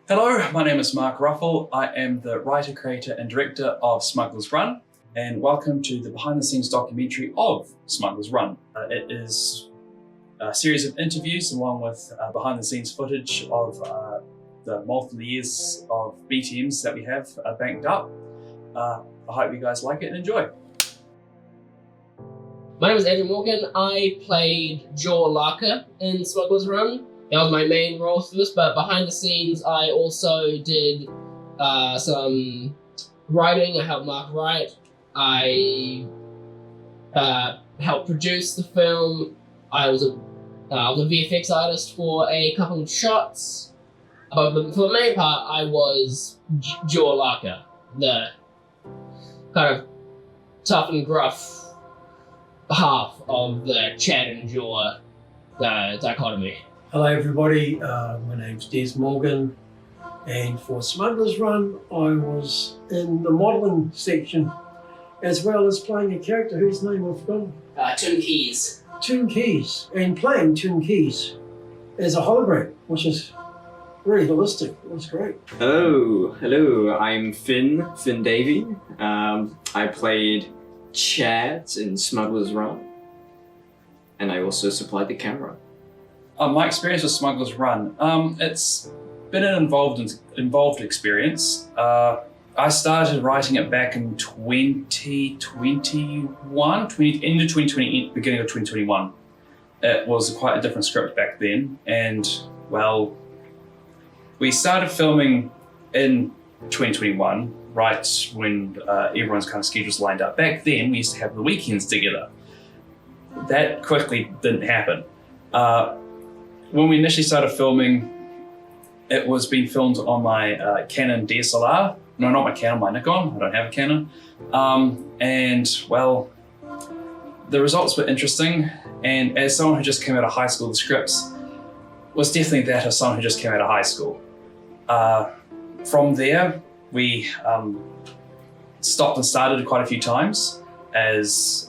Hello, my name is Mark Ruffle. I am the writer, creator and director of Smugglers Run, and welcome to the behind the scenes documentary of Smugglers Run. It is a series of interviews along with behind the scenes footage of the multiple years of BTMs that we have banked up. I hope you guys like it and enjoy. My name is Andrew Morgan. I played Jaw Larker in Smugglers Run. That was my main role for this, but behind the scenes I also did some writing. I helped Mark write. I helped produce the film. I was a VFX artist for a couple of shots. But for the main part, I was Jaw Larker, the kind of tough and gruff half of the Chad and Jaw dichotomy. Hello everybody, my name's Des Morgan, and for Smugglers Run I was in the modelling section as well as playing a character whose name I've forgotten. Toon Keys. Toon Keys, and playing Toon Keys as a hologram, which is really holistic. It was great. Hello, I'm Finn Davey. I played Chad in Smugglers Run, and I also supplied the camera. My experience with Smugglers Run, it's been an involved experience. I started writing it back in 2021, end of 2020, beginning of 2021. It was quite a different script back then, and well, we started filming in 2021, right when everyone's kind of schedules lined up. Back then, we used to have the weekends together. That quickly didn't happen. When we initially started filming, it was being filmed on my Canon DSLR. No, not my Canon, my Nikon. I don't have a Canon. And well, the results were interesting. And as someone who just came out of high school, the scripts was definitely that of someone who just came out of high school. From there, we stopped and started quite a few times as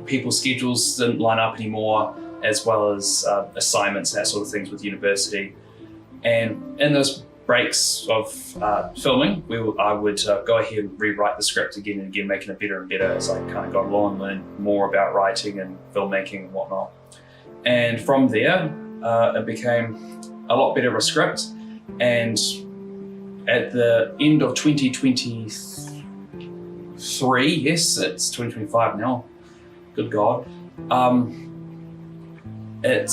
people's schedules didn't line up anymore, as well as assignments and that sort of things with university. And in those breaks of filming, I would go ahead and rewrite the script again and again, making it better and better as I kind of got along and learned more about writing and filmmaking and whatnot. And from there, it became a lot better of a script. And at the end of 2023, yes, it's 2025 now, good God, it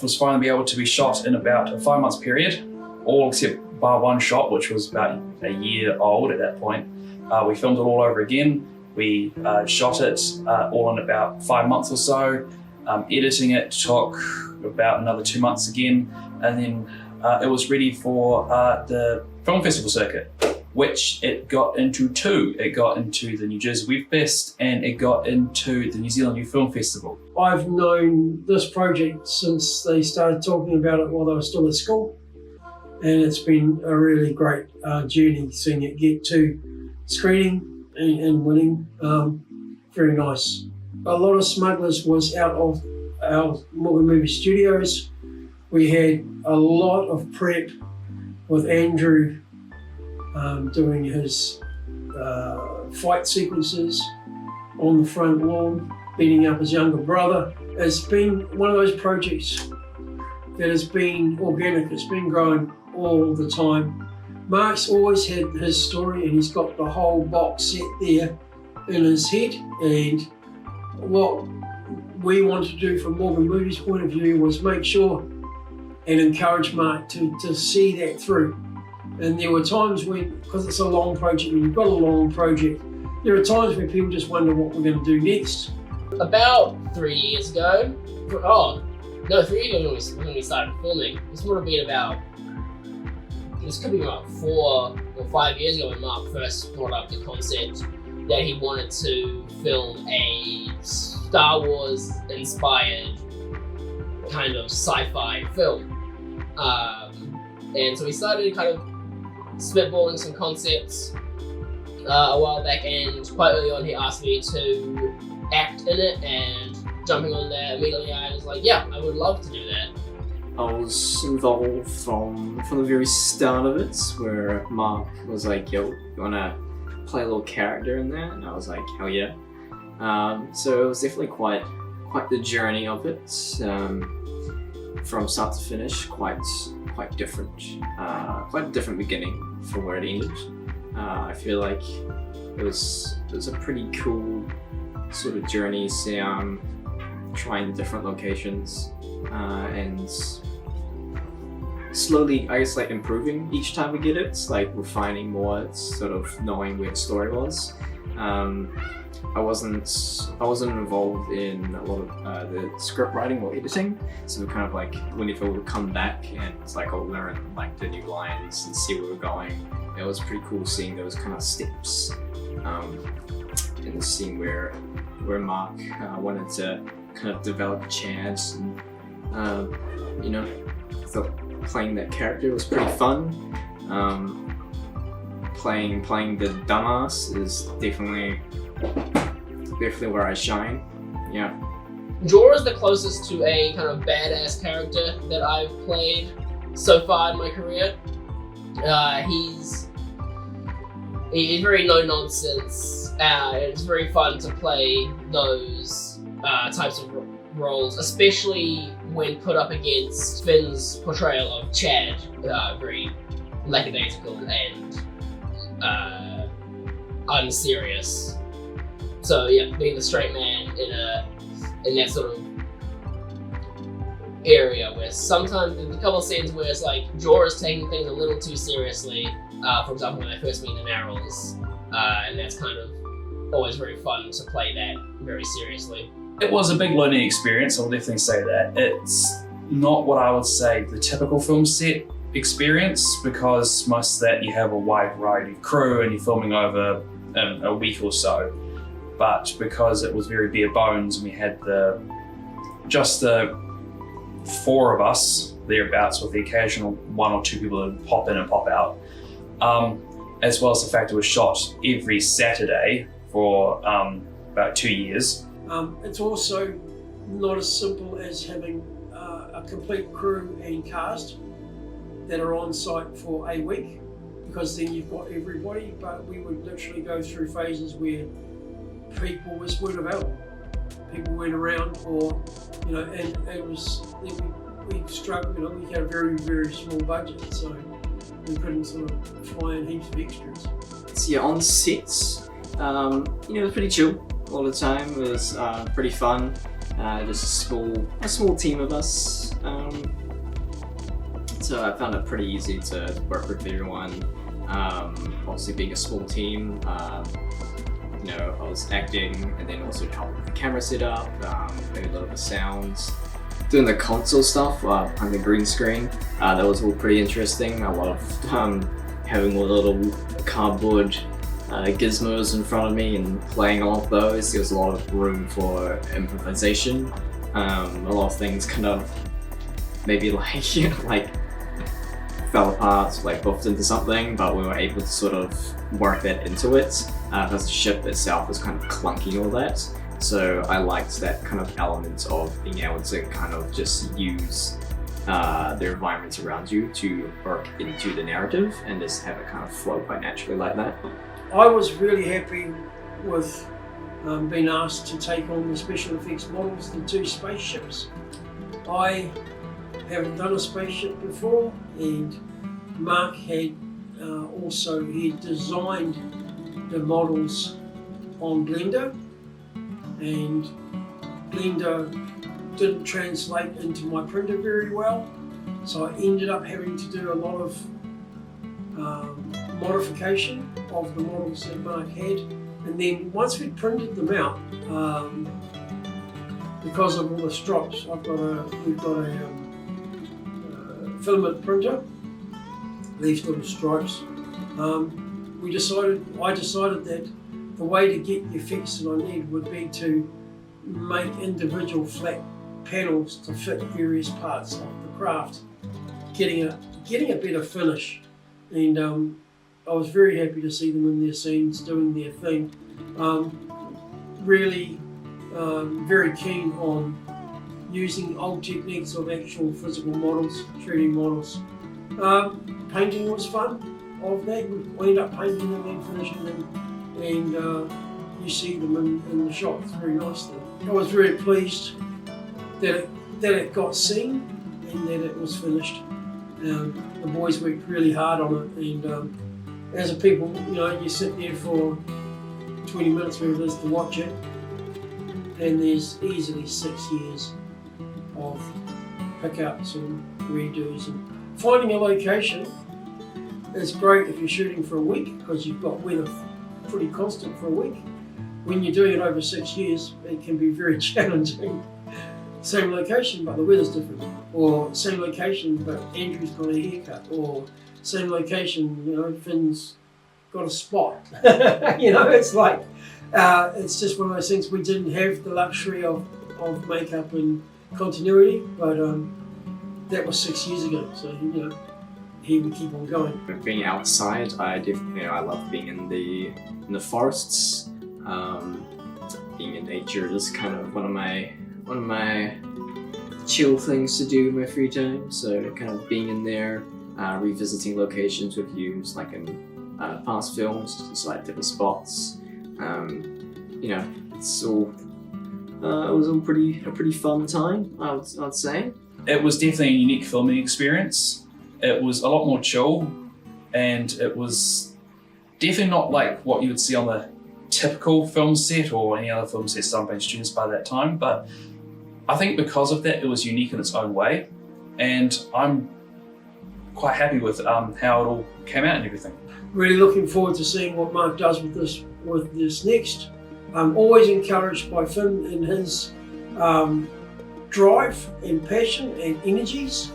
was finally be able to be shot in about a 5 months period, all except bar one shot, which was about a year old at that point. We filmed it all over again. We shot it all in about 5 months or so. Editing it took about another 2 months again, and then it was ready for the film festival circuit, which it got into two. It got into the New Jersey Web Fest and it got into the New Zealand New Film Festival. I've known this project since they started talking about it while they were still at school, and it's been a really great journey seeing it get to screening and winning. Very nice. A lot of Smugglers was out of our Morgan Movie Studios. We had a lot of prep with Andrew doing his fight sequences on the front lawn, beating up his younger brother. It's been one of those projects that has been organic. It's been growing all the time. Mark's always had his story and he's got the whole box set there in his head, and what we wanted to do from Morgan Movies' point of view was make sure and encourage Mark to see that through. And there were times when, because it's a long project, when you've got a long project, there are times where people just wonder what we're going to do next. About 3 years ago, 3 years ago when we started filming, this would have been about, this could be about 4 or 5 years ago when Mark first brought up the concept that he wanted to film a Star Wars inspired kind of sci-fi film. And so we started kind of spitballing some concepts a while back, and quite early on he asked me to act in it, and jumping on there immediately I was like, yeah, I would love to do that. I was involved from the very start of it, where Mark was like, "Yo, you wanna play a little character in there?" And I was like, "Hell yeah!" So it was definitely quite the journey of it, from start to finish. Quite different. Quite a different beginning from where it ended. I feel like it was a pretty cool sort of journey, trying different locations, and slowly, I guess, like improving each time we get it, like refining more, sort of knowing where the story was. I wasn't involved in a lot of the script writing or editing, so kind of like whenever we would come back and it's like I'll learn like the new lines and see where we're going. It was pretty cool seeing those kind of steps in the scene where Mark wanted to kind of develop Chad, and I thought playing that character was pretty fun. Playing the dumbass is definitely where I shine. Yeah. Jor is the closest to a kind of badass character that I've played so far in my career. He's very no nonsense. It's very fun to play those types of roles, especially when put up against Finn's portrayal of Chad, very lackadaisical and unserious. So yeah, being the straight man in that sort of area where sometimes there's a couple of scenes where it's like Jor is taking things a little too seriously. For example, when I first meet the Narrels, and that's kind of always very fun to play that very seriously. It was a big learning experience, I'll definitely say that. It's not what I would say the typical film set experience, because most of that you have a wide variety of crew and you're filming over a week or so. But because it was very bare bones and we had just the 4 of us thereabouts, with the occasional 1 or 2 people that pop in and pop out, as well as the fact it was shot every Saturday for about 2 years. It's also not as simple as having a complete crew and cast that are on site for a week, because then you've got everybody, but we would literally go through phases where people just weren't available. People weren't around, or, and we struggled, we had a very, very small budget, so we couldn't sort of fly in heaps of extras. So yeah, on sets, it was pretty chill all the time. It was pretty fun. Just a small team of us. So I found it pretty easy to work with everyone. Obviously, being a small team, I was acting and then also helping with the camera setup, maybe a lot of the sounds. Doing the console stuff on the green screen, that was all pretty interesting. I loved having all the little cardboard gizmos in front of me and playing all of those. There was a lot of room for improvisation. A lot of things kind of maybe like fell apart, like buffed into something, but we were able to sort of work that into it, because the ship itself was kind of clunky and all that. So I liked that kind of element of being able to kind of just use the environments around you to work into the narrative and just have it kind of flow quite naturally like that. I was really happy with being asked to take on the special effects models, the 2 spaceships. I haven't done a spaceship before, and Mark had he designed the models on Blender, and Blender didn't translate into my printer very well, so I ended up having to do a lot of modification of the models that Mark had. And then once we printed them out, because of all the stripes, we've got a filament printer, these little stripes. I decided that the way to get the effects that I need would be to make individual flat panels to fit various parts of the craft, getting a better finish. And I was very happy to see them in their scenes doing their thing. Really very keen on using old techniques of actual physical models, 3D models. Painting was fun of that. We end up painting them and finishing them, and you see them in the shots very nicely. I was very pleased that it got seen and that it was finished. The boys worked really hard on it, and as a people, you sit there for 20 minutes where it is to watch it, and there's easily 6 years of pick-ups and redos. And finding a location is great if you're shooting for a week because you've got weather pretty constant for a week. When you're doing it over 6 years, it can be very challenging. Same location, but the weather's different. Or same location, but Andrew's got a haircut. Or same location, Finn's got a spot. It's like, it's just one of those things. We didn't have the luxury of makeup and continuity, but that was 6 years ago. So, here we keep on going. Being outside, I love being in the forests. Being in nature is kind of one of my chill things to do in my free time. So kind of being in there, revisiting locations with views, like in past films, just like different spots. It's all it was a pretty fun time. I'd say it was definitely a unique filming experience. It was a lot more chill, and it was definitely not like what you would see on the typical film set or any other film sets done by students by that time. But I think because of that, it was unique in its own way, and I'm quite happy with how it all came out and everything. Really looking forward to seeing what Mark does with this next. I'm always encouraged by Finn and his drive and passion and energies.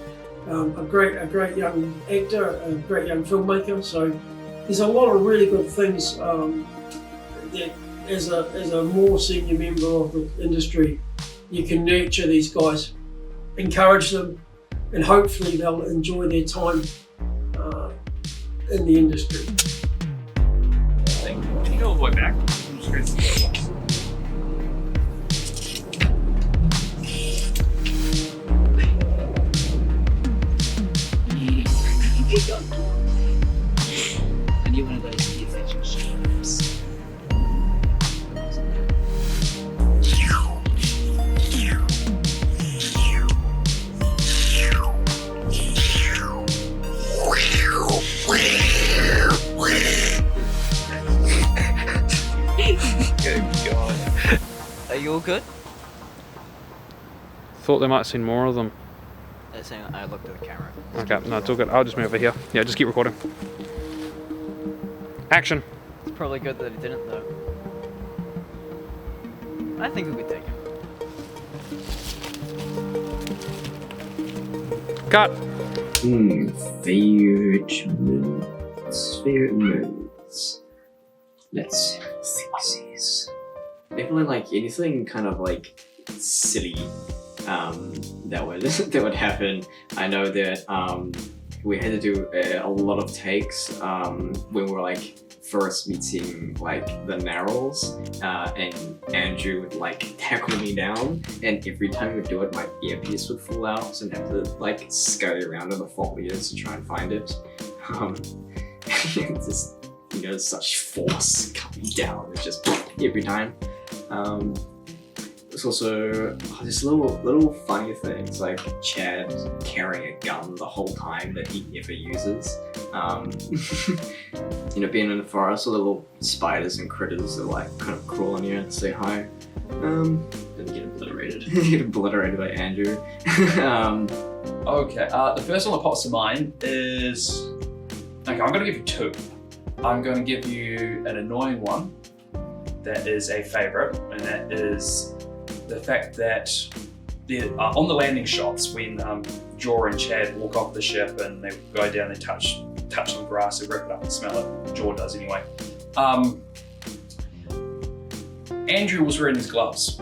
A great young actor, a great young filmmaker. So there's a lot of really good things that, as a more senior member of the industry, you can nurture these guys, encourage them, and hopefully they'll enjoy their time in the industry. Can you go all the way back? I need one of those defensive ships. Good God. Are you all good? Thought they might have seen more of them. They're saying I looked at the camera. Okay, no, it's all good. I'll just move over here. Yeah, just keep recording. Action. It's probably good that it didn't, though. I think we could take it. Cut. Favorite moments. Let's see these. Definitely like anything kind of like silly that would happen. I know that we had to do a lot of takes when we were like first meeting like the Narrows, and Andrew would like tackle me down, and every time we do it my earpiece would fall out and have to like scurry around in the foliage to try and find it. Just such force coming down, it's just every time. There's also just little funny things like Chad carrying a gun the whole time that he never uses. Being in the forest, all the little spiders and critters that like kind of crawl on you and say hi. Then get obliterated. Get obliterated by Andrew. Okay, the first one that pops to mind is... Okay, I'm going to give you two. I'm going to give you an annoying one that is a favourite, and that is the fact that on the landing shots when Jor and Chad walk off the ship and they go down and touch some grass, they rip it up and smell it. Jor does anyway. Andrew was wearing his gloves,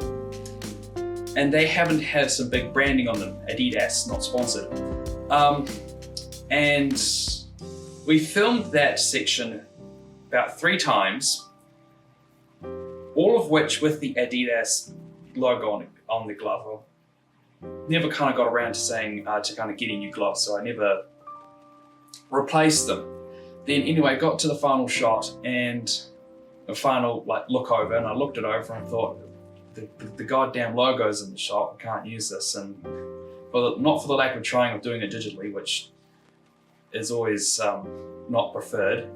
and they haven't had some big branding on them. Adidas, not sponsored. And we filmed that section about 3 times, all of which with the Adidas logo on the glove. never kind of got around to saying to kind of getting new gloves, so I never replaced them. Then anyway, got to the final shot and the final look over, and I looked it over and thought, the goddamn logo's in the shot, we can't use this. And not for the lack of trying of doing it digitally, which is always not preferred.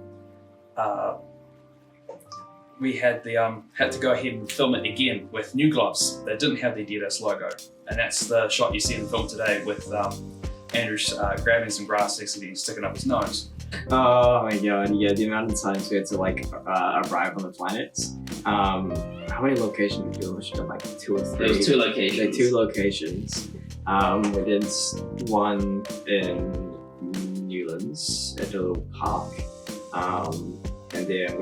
We had to go ahead and film it again with new gloves that didn't have the Adidas logo, and that's the shot you see in the film today with Andrew grabbing some grass sticks and sticking up his nose. Oh my god, yeah, the amount of times we had to arrive on the planet. How many locations did we do? Like 2 or 3? There was 2 locations. Like 2 locations. We did one in Newlands at a little park. And then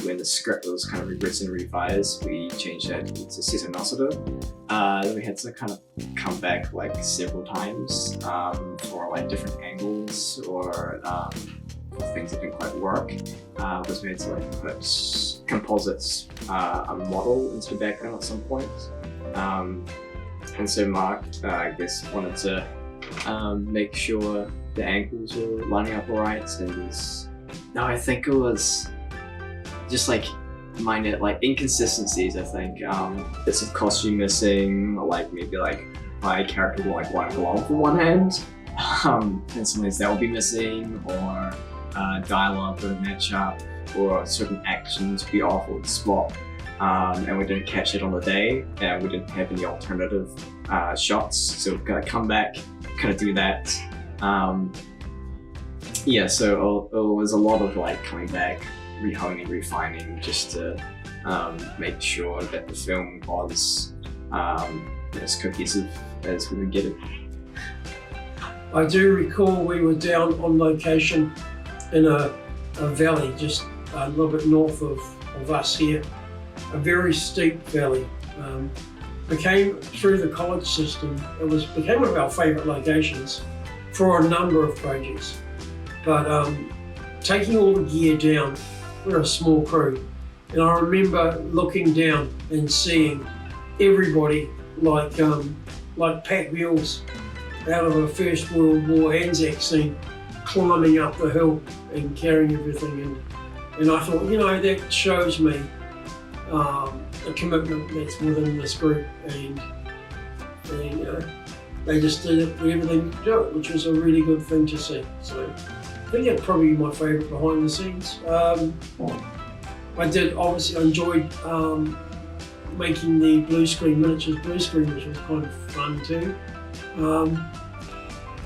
when the script was kind of rewritten and revised, we changed that to Cesar. Then we had to kind of come back like several times for like different angles or things that didn't quite work. Because we had to like put composites, a model into the background at some point. And so Mark, I guess, wanted to make sure the angles were lining up alright, and no, I think it was just like minor inconsistencies. I think bits of costume missing, like maybe like my character will like want a glove for one hand, and sometimes that will be missing, or dialogue wouldn't match up, or certain actions would be off or spot, and we didn't catch it on the day, and we didn't have any alternative shots, so we've got to come back, kind of do that. Yeah, so it was a lot of like coming back, rehoning, refining, just to make sure that the film was as cohesive as we would get it. I do recall we were down on location in a valley just a little bit north of us here, a very steep valley. Became, through the college system, became one of our favourite locations for a number of projects. But taking all the gear down, we're a small crew, and I remember looking down and seeing everybody like pack mules out of a First World War Anzac scene, climbing up the hill and carrying everything in. And I thought, that shows me the commitment that's within this group, and they just did it for everything to do it, which was a really good thing to see. So I think that's probably my favourite behind the scenes. I enjoyed making the miniatures blue screen, which was kind of fun too.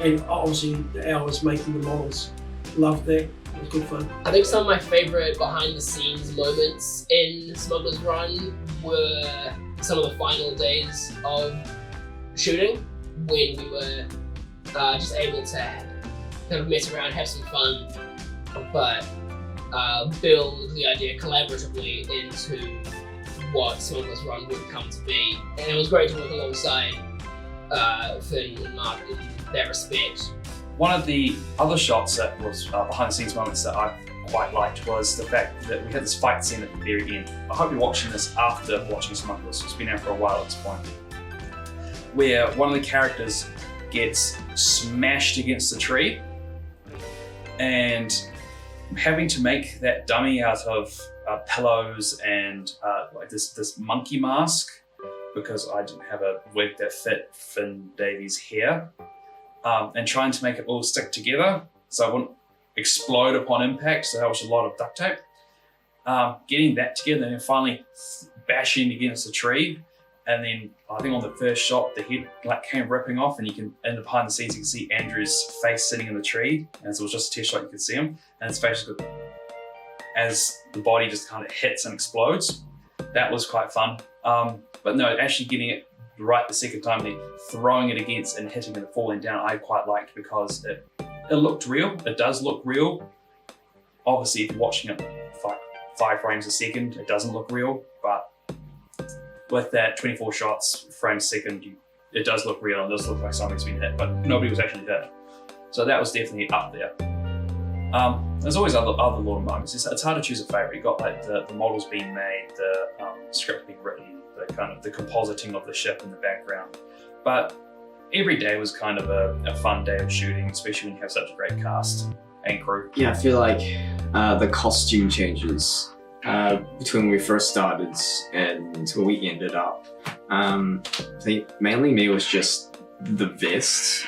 And obviously the hours making the models, loved that. It was good fun. I think some of my favourite behind the scenes moments in Smugglers Run were some of the final days of shooting, when we were just able to kind of mess around, have some fun, but build the idea collaboratively into what Smugglers Run would come to be. And it was great to work alongside Finn and Mark in that respect. One of the other shots that was behind the scenes moments that I quite liked was the fact that we had this fight scene at the very end. I hope you're watching this after watching Smugglers. It's been out for a while at this point. Where one of the characters gets smashed against the tree, and having to make that dummy out of pillows and like this monkey mask, because I didn't have a wig that fit Finn Davies' hair, and trying to make it all stick together so I wouldn't explode upon impact, so that was a lot of duct tape. Getting that together and then finally bashing against the tree, and then I think on the first shot the head came ripping off, and you can, in the behind the scenes, you can see Andrew's face sitting in the tree, and so it was just a test shot, you could see him, and his face was good as the body just kind of hits and explodes. That was quite fun. But no, actually getting it right the second time, then throwing it against and hitting it and falling down, I quite liked, because it looked real. It does look real. Obviously, if you're watching it 5 frames a second, it doesn't look real, but with that 24 shots frames a second, it does look real, and it does look like something's been hit, but nobody was actually hit. So that was definitely up there. There's always other little moments. It's hard to choose a favourite. You got like the models being made, the script being written, the kind of the compositing of the ship in the background. But every day was kind of a fun day of shooting, especially when you have such a great cast and crew. Yeah, I feel like the costume changes between when we first started and where we ended up. I think mainly me was just the vest,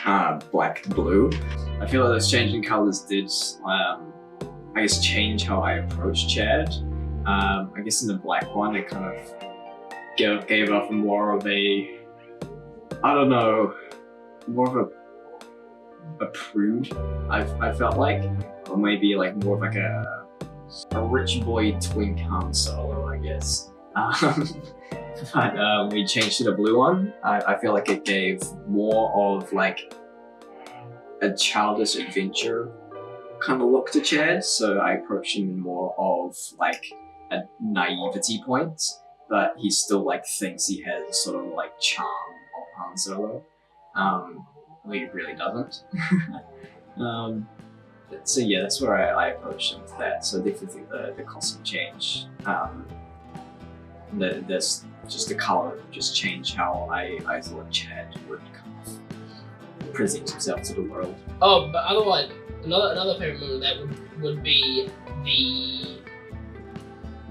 black to blue. I feel like those changing colors did, I guess, change how I approached Chad. I guess in the black one, it kind of gave off more of a, I don't know, more of a prude. I felt like, or maybe like more of like a rich boy twink Han Solo, I guess. But we changed to the blue one. I feel like it gave more of like a childish adventure kind of look to Chad, so I approached him in more of like a naivety point, but he still like thinks he has sort of like charm of Han Solo. Well, he really doesn't. So yeah, that's where I approached him with that. So definitely think the costume change. There's just the color just changed how I thought Chad would kind of present himself to the world. Oh, but otherwise, another favorite moment that would be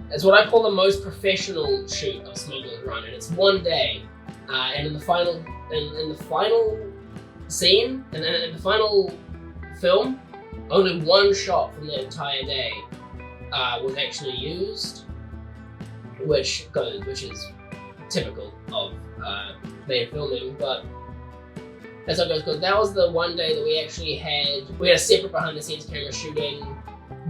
it's what I call the most professional shoot of Smugglers Run, and it's one day, and in the final scene, and in the final film, only one shot from the entire day was actually used, which is typical of main filming, but that's how it goes, because that was the one day that we actually had a separate behind the scenes camera shooting.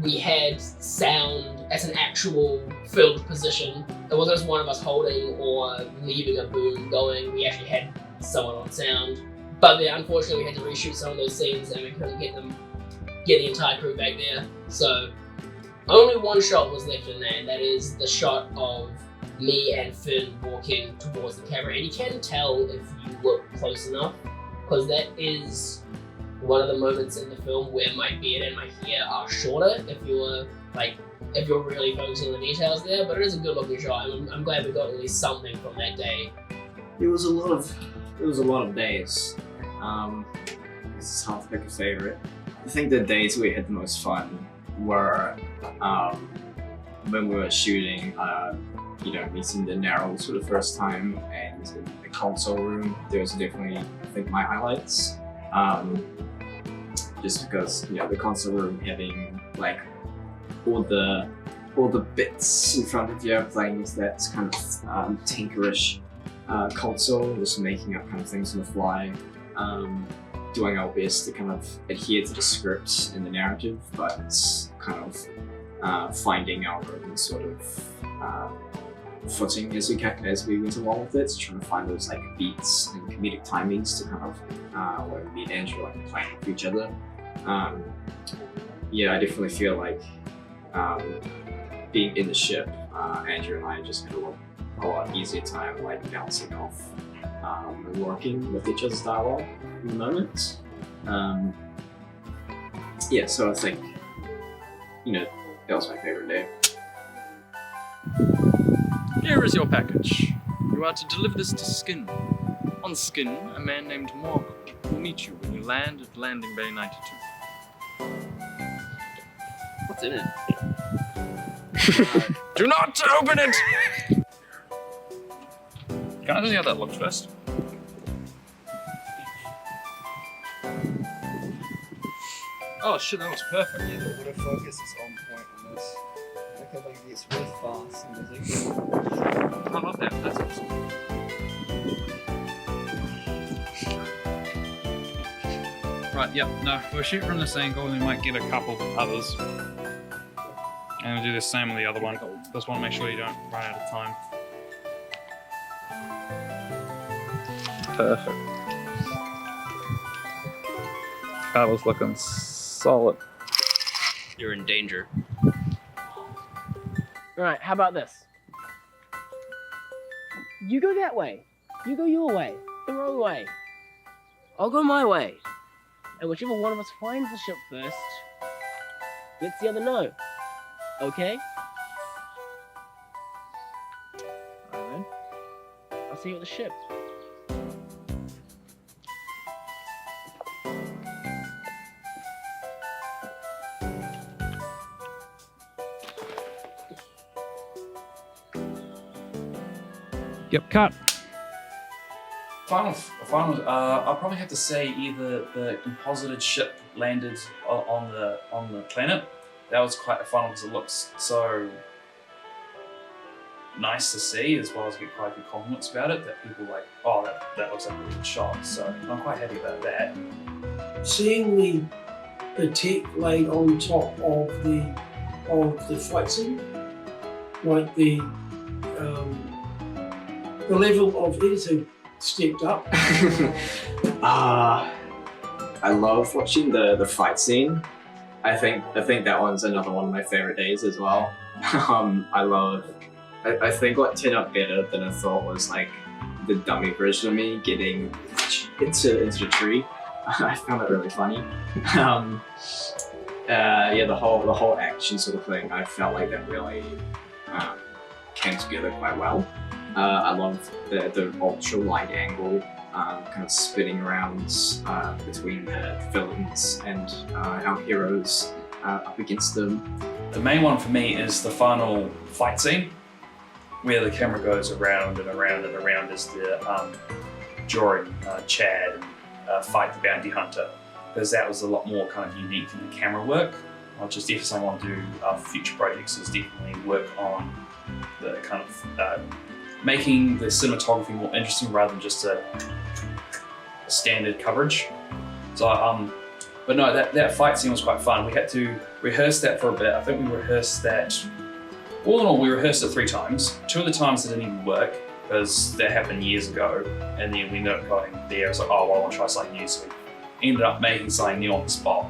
We had sound as an actual filmed position. It wasn't just one of us holding or leaving a boom going. We actually had someone on sound. But then unfortunately we had to reshoot some of those scenes and we couldn't get the entire crew back there. So only one shot was left in there, and that is the shot of me and Finn walking towards the camera. And you can tell if you look close enough, because that is one of the moments in the film where my beard and my hair are shorter if you're really focusing on the details there, but it is a good looking shot, and I'm glad we got at least something from that day. It was a lot of days. It's hard to pick a favorite. I think the days we had the most fun were when we were shooting, meeting the Narrows for the first time, and in the console room. Those are definitely, I think, my highlights. Just because, the console room having like all the bits in front of you, playing with that kind of tinkerish console, just making up kind of things on the fly, doing our best to kind of adhere to the script and the narrative, but kind of finding our own sort of footing as we went along with it, trying to find those like beats and comedic timings to kind of where me and Andrew like playing with each other. I definitely feel like being in the ship, Andrew and I just had a lot easier time like bouncing off and working with each other's dialogue in the moment. So I think that was my favorite day. Here is your package. You are to deliver this to Skin. On Skin, a man named Morg will meet you when you land at Landing Bay 92. What's in it? Do not open it! Can I see how that looks first? Oh shit, that was perfect. Yeah, the autofocus is on point on this. I feel like it's really fast and music. I love that, that's awesome. Right, yep, no, we'll shoot from this angle and we might get a couple others. And we'll do the same on the other one. Just want to make sure you don't run out of time. Perfect. That was looking solid. You're in danger. Right, how about this? You go that way. You go your way. The wrong way. I'll go my way. And whichever one of us finds the ship first gets the other no. Okay? Alright then. I'll see you at the ship. Yep, cut. Final. I'll probably have to say either the composited ship landed on the planet. That was quite a final because it looks so nice to see, as well as get quite good compliments about it. That people like, oh, that looks like a really good shot. So I'm quite happy about that. Seeing the tech laid on top of the fight scene, like the level of editing stepped up. I love watching the fight scene. I think that one's another one of my favorite days as well. I think what turned out better than I thought was like the dummy version of me getting into the tree. I found it really funny. The whole action sort of thing, I felt like that really came together quite well. I love the ultra wide angle, kind of spinning around between the villains and our heroes up against them. The main one for me is the final fight scene, where the camera goes around and around and around as the during Chad fight the bounty hunter, because that was a lot more kind of unique in the camera work, which is definitely something I want to do for future projects, is definitely work on the kind of making the cinematography more interesting rather than just a standard coverage. So, but no, that fight scene was quite fun. We had to rehearse that for a bit. I think we rehearsed that, all in all, we rehearsed it 3 times. 2 of the times it didn't even work, because that happened years ago, and then we ended up going there. It's like, oh, well, I want to try something new, so we ended up making something new on the spot.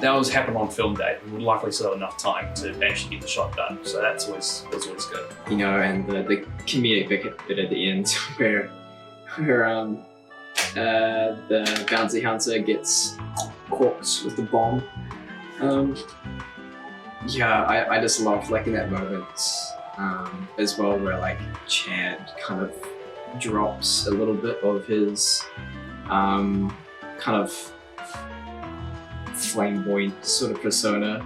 That was happened on film day. We would likely still have enough time to actually get the shot done, so that's always good. You know, and the comedic bit at the end where the bounty hunter gets corked with the bomb. I just love like in that moment as well, where like Chad kind of drops a little bit of his kind of flamboyant sort of persona.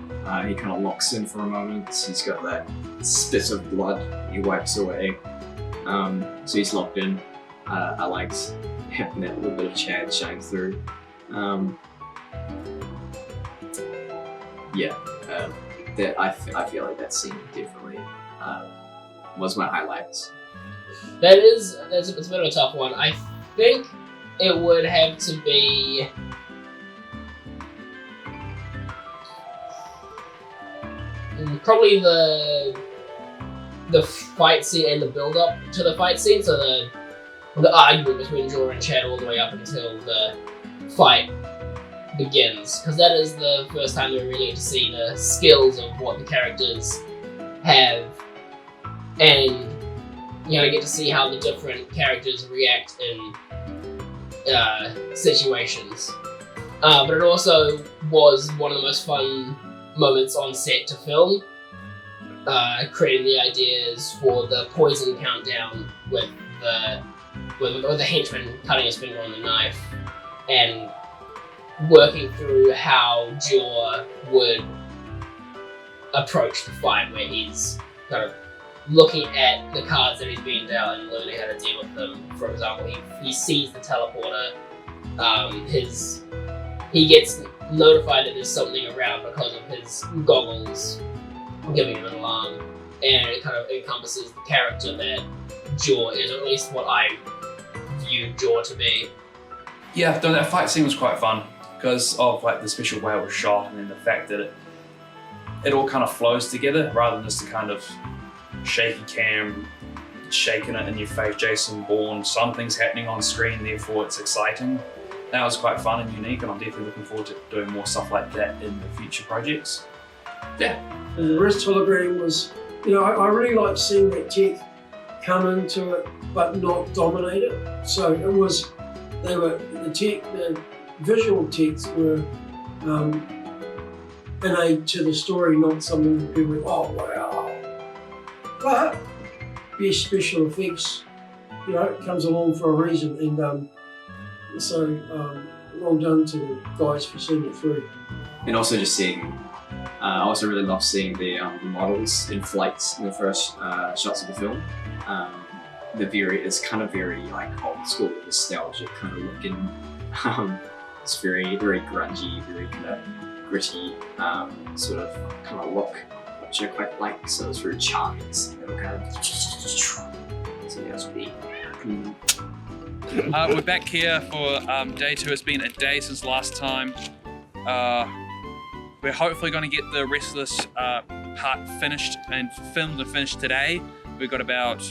He kind of locks in for a moment. He's got that spit of blood he wipes away. So he's locked in. I liked having that little bit of Chad shine through. That I feel like that scene definitely was my highlights. It's a bit of a tough one. I think it would have to be probably the fight scene and the build up to the fight scene. So the argument between Jorah and Chad all the way up until the fight begins, because that is the first time we really get to see the skills of what the characters have, and get to see how the different characters react in situations. But it also was one of the most fun moments on set to film, creating the ideas for the poison countdown with the henchman cutting his finger on the knife, and working through how Jorah would approach the fight, where he's kind of looking at the cards that he's been dealt and learning how to deal with them. For example, he sees the teleporter. He gets notified that there's something around because of his goggles giving him an alarm, and it kind of encompasses the character that Jorah is, or at least what I view Jorah to be. Yeah, that fight scene was quite fun because of like the special way it was shot, and then the fact that it all kind of flows together rather than just a kind of shaky cam shaking it in your face, Jason Bourne, something's happening on screen, therefore it's exciting. That was quite fun and unique, and I'm definitely looking forward to doing more stuff like that in the future projects. Yeah. The wrist hologram was, I really like seeing that tech come into it but not dominate it. So the visual techs were an aid to the story, not something that people went, oh wow. But best special effects, it comes along for a reason, and well done to the guys for seeing it through. And also just seeing, I also really love seeing the models in flight in the first shots of the film. it's kind of very like old school, nostalgic kind of looking. It's very grungy, very kind of gritty sort of kind of look, which I quite like. So it's very charming. So kind of. So that's me. We're back here for day 2. It's been a day since last time. We're hopefully going to get the rest of this part finished and filmed and finished today. We've got about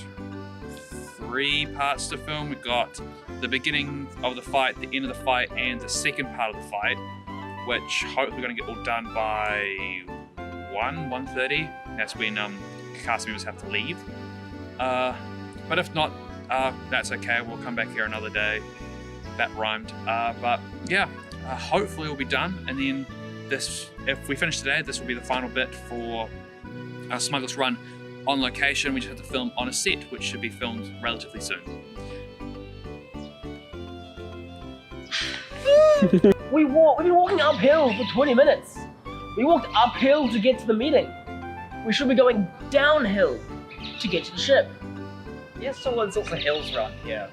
3 parts to film. We've got the beginning of the fight, the end of the fight, and the second part of the fight, which hopefully we're going to get all done by 1:30. That's when cast members have to leave. But if not, that's okay. We'll come back here another day. That rhymed. But yeah, hopefully we'll be done. And then this, if we finish today, this will be the final bit for Smugglers Run on location. We just have to film on a set, which should be filmed relatively soon. We've been walking uphill for 20 minutes. We walked uphill to get to the meeting. We should be going downhill to get to the ship. Yes, so all sorts of hills around here.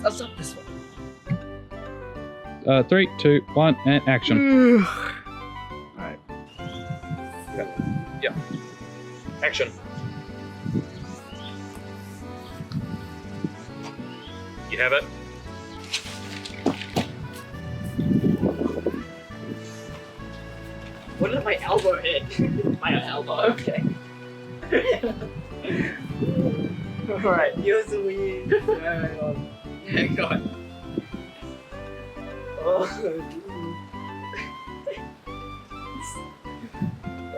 Let's up this one. 3, 2, 1, and action. Alright. Yeah. Action. You have it. What did my elbow hit? My elbow. Okay. Alright. You're so weird. Hang on.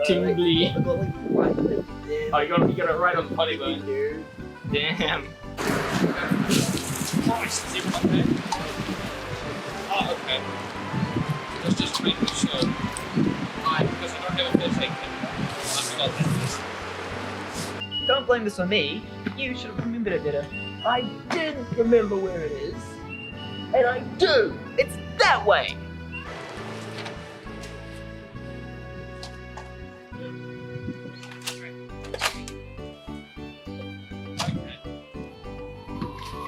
Tingly. I got like one lip there. Oh, you got it right on the funny bone. Damn. Christ, is it okay? Oh, okay. Let's just make sure. Because I don't have a first aid kit. I forgot that. Don't blame this on me. You should have remembered it better. I did remember where it is. And I do. It's that way.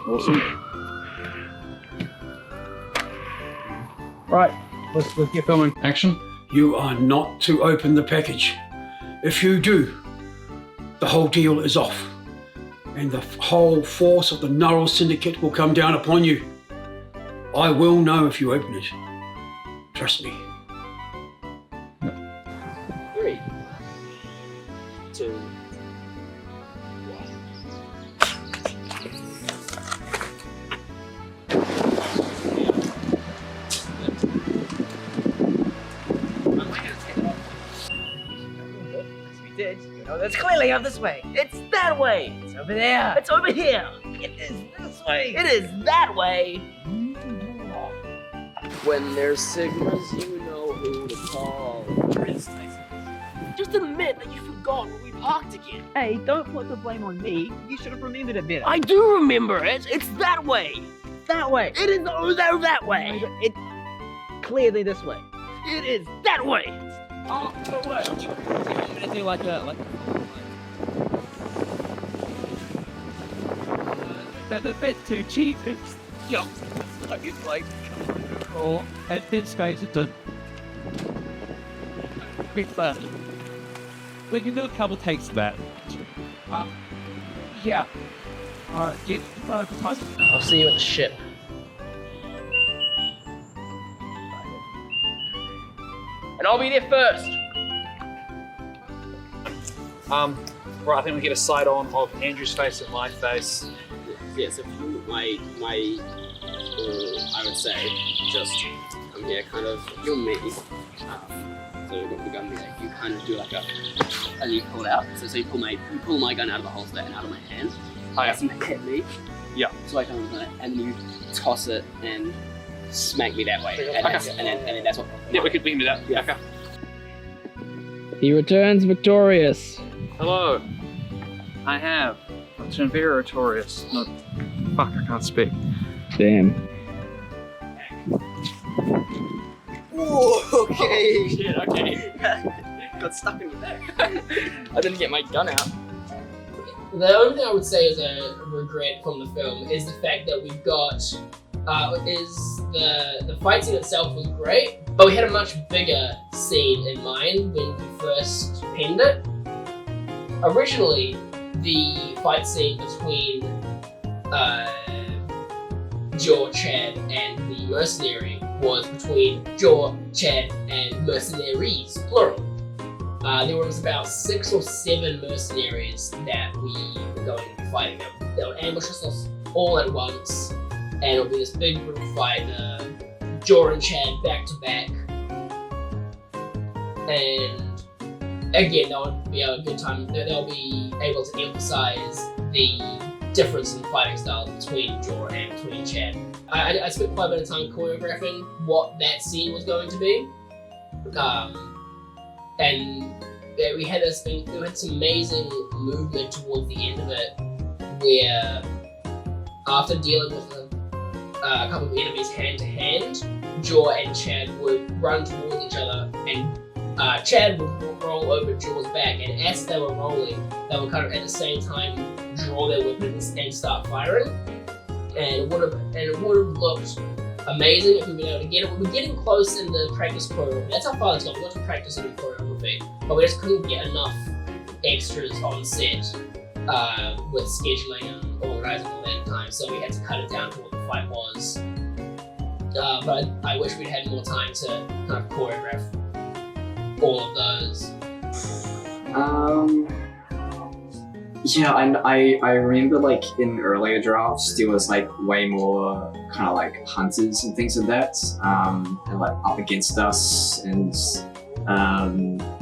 Awesome. Right, let's get filming. Action. You are not to open the package. If you do, the whole deal is off. And the whole force of the Neural Syndicate will come down upon you. I will know if you open it. Trust me. 3, 2, 1. We did. You know, that's clearly out this way. It's that way. It's over there. It's over here. It is this way. It is that way. When there's Sigmas, you know who to call. Just admit that you forgot where we parked again. Hey, don't put the blame on me. You should have remembered it better. I do remember it. It's that way. That way. It is that way. It clearly this way. It is that way. Oh, no way. I'm gonna do like a That's a bit too cheap. It's jumps. It's like control and then space it to big fun. We can do a couple takes of that. Yeah. Alright, get I'll see you at the ship. And I'll be there first. Right, I think we get a side on of Andrew's face and my face. Yeah, so my I would say just come here, kind of film me. So with the gun, like you kind of do like a, and you pull it out. So you pull my gun out of the holster and out of my hand. Oh, yeah. And hit me. Yeah. So I kind of and then you toss it and smack me that way. And, Okay. and then that's what. Yeah, we could do that. Yeah. Okay. He returns victorious. Hello. I have. It's victorious. No, fuck, I can't speak. Damn. Whoa, okay. Shit, okay. Got stuck in your back. I didn't get my gun out. The only thing I would say is a regret from the film is the fact that we got the fight scene itself was great, but we had a much bigger scene in mind when we first penned it. Originally, the fight scene between Jaw, Chad, and the mercenary was between Jaw, Chad, and mercenaries, plural. There was about 6 or 7 mercenaries that we were going to be fighting them. They would ambush us all at once, and it'll be this big group fight, Jaw and Chad back to back. And again, that would be a good time. They'll be able to emphasize the difference in fighting styles between Jaw and between Chad. I spent quite a bit of time choreographing what that scene was going to be. And we had some amazing movement towards the end of it, where after dealing with a couple of enemies hand to hand, Jaw and Chad would run towards each other, and Chad would roll over Jaw's back, and as they were rolling, they would kind of at the same time draw their weapons and start firing. And it would have looked amazing if we'd been able to get it. We were getting close in the practice choreography. That's how far it's gone. We got to practice in the choreography, but we just couldn't get enough extras on set with scheduling and organising all that time. So we had to cut it down to what the fight was. But I wish we'd had more time to kind of choreograph all of those. Yeah, and I remember like in earlier drafts there was like way more kind of like hunters and things like that, and like up against us, and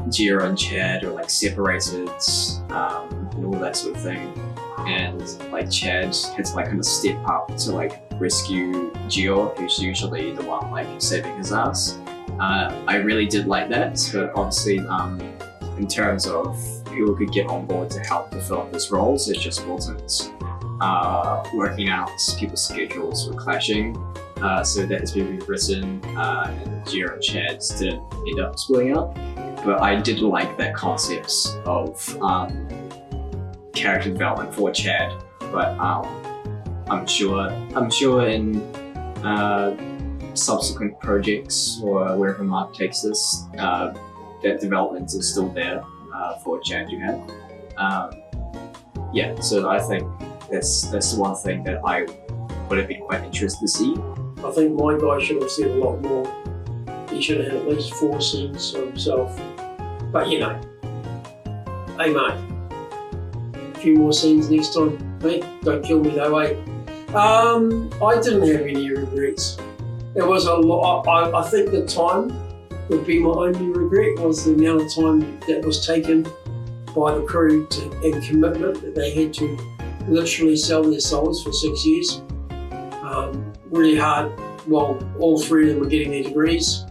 Jira and Chad were like separated, and all that sort of thing. And like Chad had to like kind of step up to like rescue Gio, who's usually the one like saving his ass. I really did like that, but obviously in terms of who could get on board to help to fill up those roles, it just wasn't working out. People's schedules were clashing, so that has been rewritten, and Jira and Chad didn't end up splitting up. But I did like that concept of character development for Chad. But I'm sure in subsequent projects or wherever Mark takes this, that development is still there for Chad you have. Yeah, so I think that's the one thing that I would have been quite interested to see. I think my guy should have said a lot more. He should have had at least 4 scenes of himself. But you know, hey mate, a few more scenes next time. Hey, don't kill me though, eh? I didn't have any regrets. There was a lot. I think the time would be my only regret, was the amount of time that was taken by the crew and commitment that they had to literally sell their souls for 6 years. Really hard. Well, all 3 of them were getting their degrees,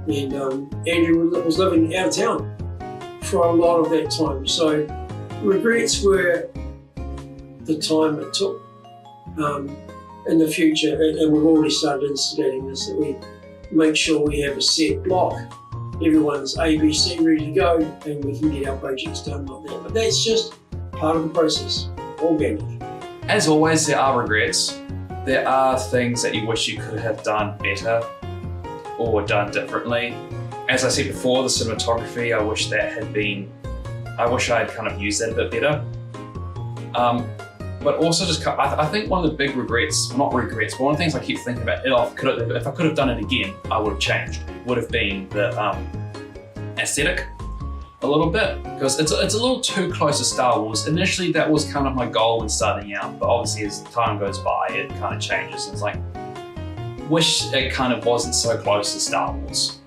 and Andrew was living out of town for a lot of that time. So regrets were the time it took. In the future, and we've already started instigating this, that we make sure we have a set block, everyone's ABC ready to go, and we can get our projects done like that. But that's just part of the process, organic. As always, there are regrets. There are things that you wish you could have done better or done differently. As I said before, the cinematography, I wish I had kind of used that a bit better. But also just, I think one of the big regrets, not regrets, but one of the things I keep thinking about, if I could have done it again, I would have changed, would have been the aesthetic a little bit, because it's a little too close to Star Wars. Initially, that was kind of my goal when starting out, but obviously as time goes by, it kind of changes. It's like, wish it kind of wasn't so close to Star Wars.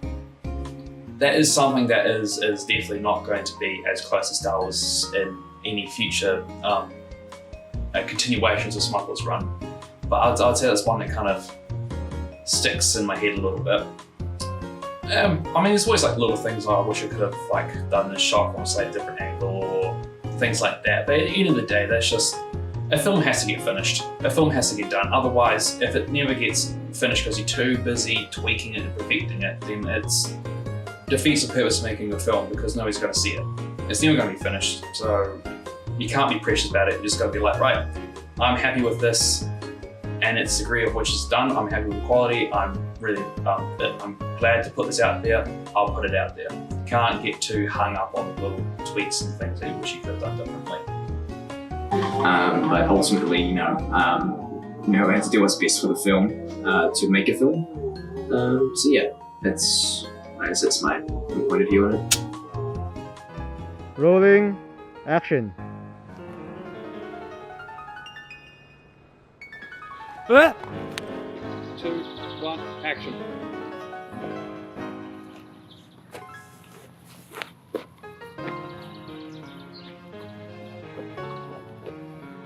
That is something that is definitely not going to be as close to Star Wars in any future continuations of Smugglers Run. But I'd say that's one that kind of sticks in my head a little bit. I mean, there's always like little things I wish I could have like done this shot from say a different angle or things like that. But at the end of the day, that's just, a film has to get finished. A film has to get done. Otherwise, if it never gets finished because you're too busy tweaking it and perfecting it, then it's defeats the purpose of making a film, because nobody's going to see it. It's never going to be finished. So You can't be precious about it. You just got to be like, right, I'm happy with this, and its degree of which is done. I'm happy with the quality. I'm glad to put this out there. I'll put it out there. Can't get too hung up on the little tweaks and things that you wish you could have done differently. But ultimately, we have to do what's best for the film to make a film. So yeah, that's my point of view on it. Rolling, action. 2, 1, action.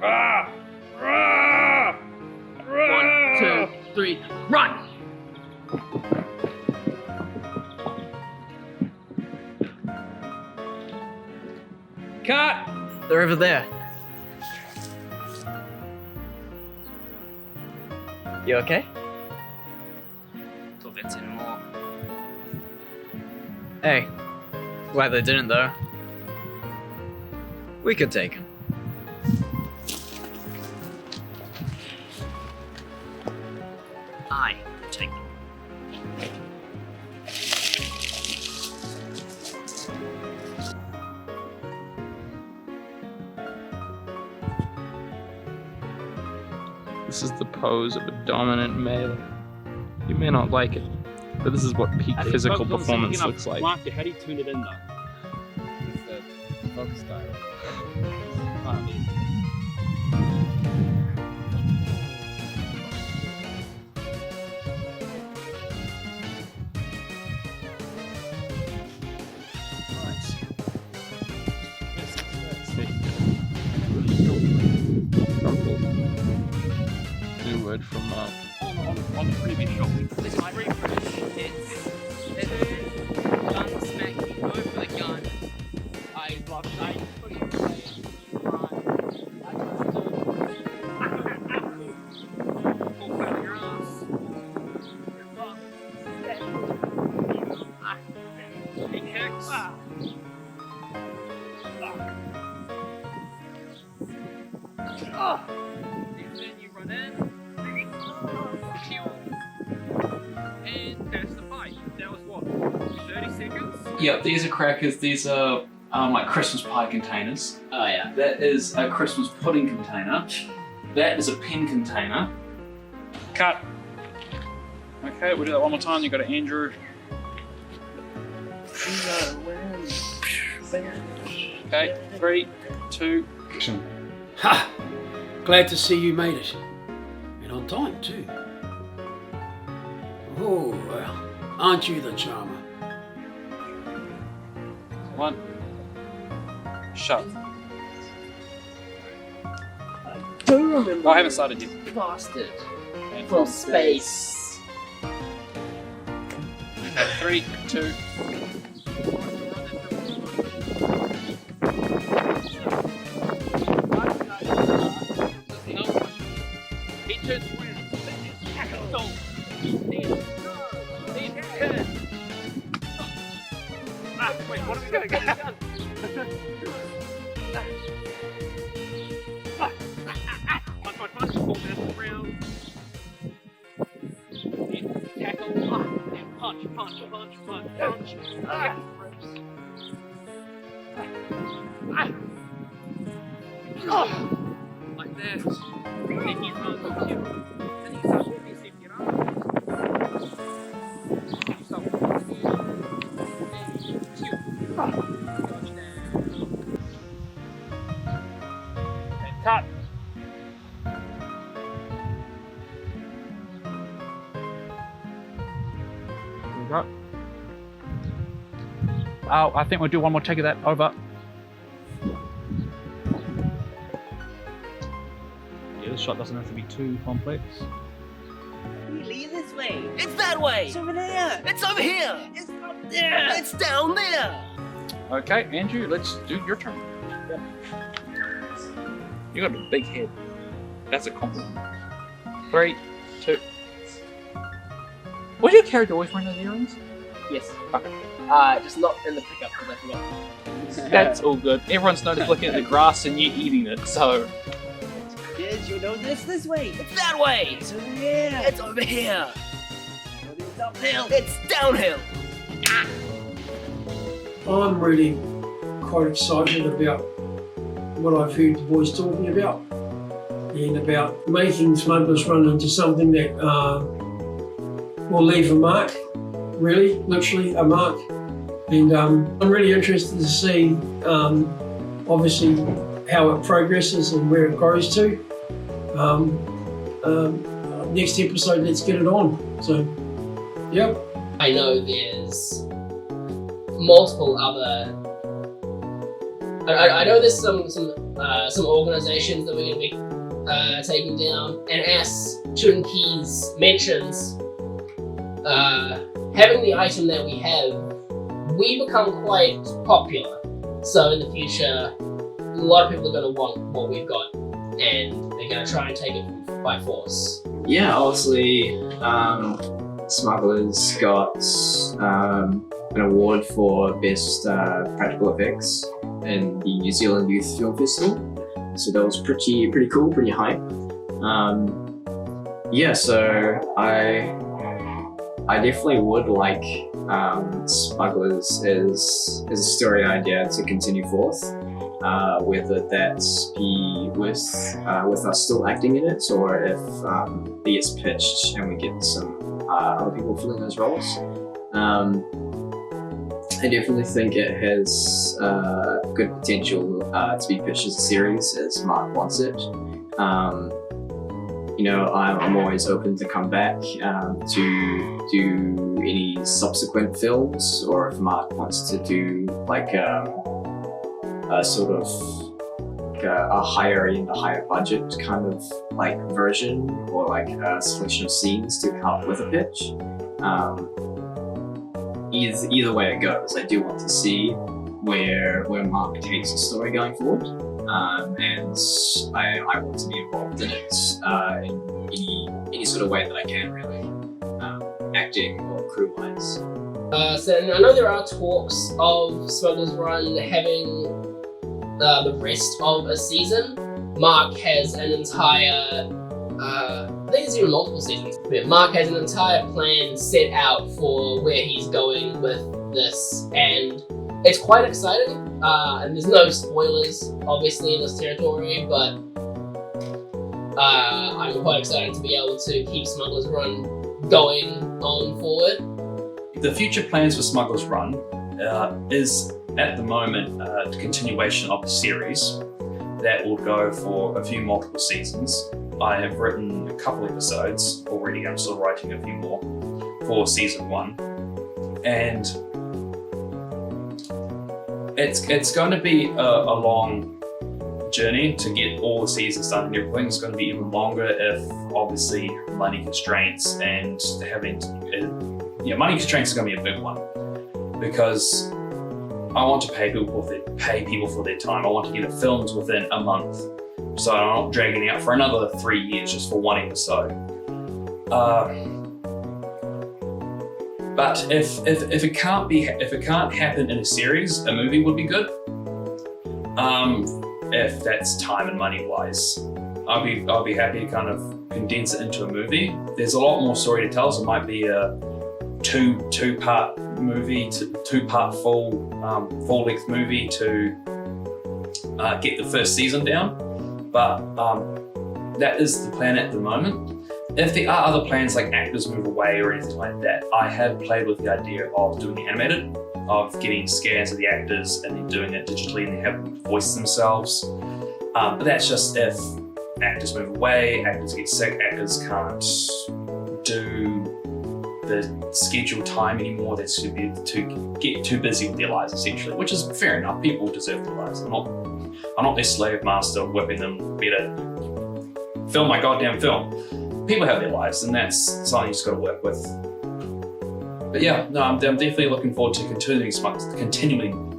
Ah! Ah! 1, 2, 3, run! Cut! They're over there. You okay? Thought that's anymore. Hey. Glad they didn't though. We could take him. I take them. This is the pose of a dominant male. You may not like it, but this is what peak physical performance looks like. How do you tune it in though? It's the focus dial. New word from Mark. On the previous shot. Listen, my refresh, it's gun smacking, go for the gun. I blocked, I put it away, pull out your ass. He kicks. And then you run in. And that's the fight. That was what? 30 seconds? Yeah, these are crackers. These are like Christmas pie containers. Oh yeah. That is a Christmas pudding container. That is a pen container. Cut. Okay, we'll do that one more time. You got it, Andrew. Okay, 3, 2, action. Ha! Glad to see you made it. And on time too. Oh, well, aren't you the charmer? 1. Shut. I do remember. Oh, I haven't started yet. Bastard. And From space. Okay, 3, 2. He turns around. Wait, what are we gonna get done? Punch, pull down around. Tackle, punch. Like that. Then he runs with you. Then he starts with his empty arms. You start with his Cut. Cut. Oh, I think we'll do one more take of that. Over. Yeah, this shot doesn't have to be too complex. Really, this way. It's that way. It's over there. It's over here. It's up there. It's down there. Okay, Andrew, let's do your turn. You got a big head. That's a compliment. 3, 2. Why do your character always wearing those earrings? Yes. Just not in the pickup because I forgot. That's all good. Everyone's noticed looking at the grass and you eating it, so Kids, you know this way. It's that way. It's over here. It's over here. It's uphill. It's downhill. I'm really quite excited about what I've heard the boys talking about and about making Smugglers Run into something that will leave a mark, really, literally a mark. And I'm really interested to see, obviously, how it progresses and where it grows to. Next episode, let's get it on. So, yep. I know there's multiple other. I know there's some organizations that we're going to be taking down, and as Chun Keys mentions, having the item that we have, we become quite popular. So in the future, a lot of people are going to want what we've got, and they're going to try and take it by force. Yeah, obviously, Smugglers got an award for Best Practical Effects in the New Zealand Youth Film Festival. So that was pretty cool, pretty hype. Yeah, so I definitely would like Smugglers as a story idea to continue forth, whether that's be with us still acting in it, or if it gets pitched and we get some other people filling those roles. I definitely think it has good potential to be pitched as a series, as Mark wants it. You know, I'm always open to come back to do any subsequent films, or if Mark wants to do like a sort of like a higher end, a higher budget kind of like version, or like a selection of scenes to help with a pitch. Either way it goes, I do want to see where Mark takes the story going forward, and I want to be involved in it in any sort of way that I can, really, acting or crew-wise. So I know there are talks of Smugglers Run having the rest of a season. Mark has an entire, I think it's even multiple seasons. But Mark has an entire plan set out for where he's going with this, and it's quite exciting. And there's no spoilers, obviously, in this territory, but I'm quite excited to be able to keep Smugglers Run going on forward. The future plans for Smugglers Run is, at the moment, a continuation of the series that will go for a few multiple seasons. I have written a couple episodes already. I'm still writing a few more for season 1, and it's going to be a long journey to get all the seasons done and everything. It's going to be even longer if obviously money constraints and having money constraints is going to be a big one, because I want to pay people for their time. I want to get it filmed within a month, so I'm not dragging it out for another 3 years just for one episode. But if it can't happen in a series, a movie would be good. If that's time and money wise, I'll be happy to kind of condense it into a movie. There's a lot more story to tell, so it might be a two-part movie, two-part full-length movie to get the first season down. But that is the plan at the moment. If there are other plans like actors move away or anything like that, I have played with the idea of doing the animated, of getting scans of the actors and then doing it digitally and then having them voice themselves. But that's just if actors move away, actors get sick, actors can't do the scheduled time anymore. That's to get too busy with their lives, essentially, which is fair enough. People deserve their lives. I'm not their slave master whipping them. Better film my goddamn film. People have their lives, and that's something you just got to work with. But yeah, no, I'm definitely looking forward to continuing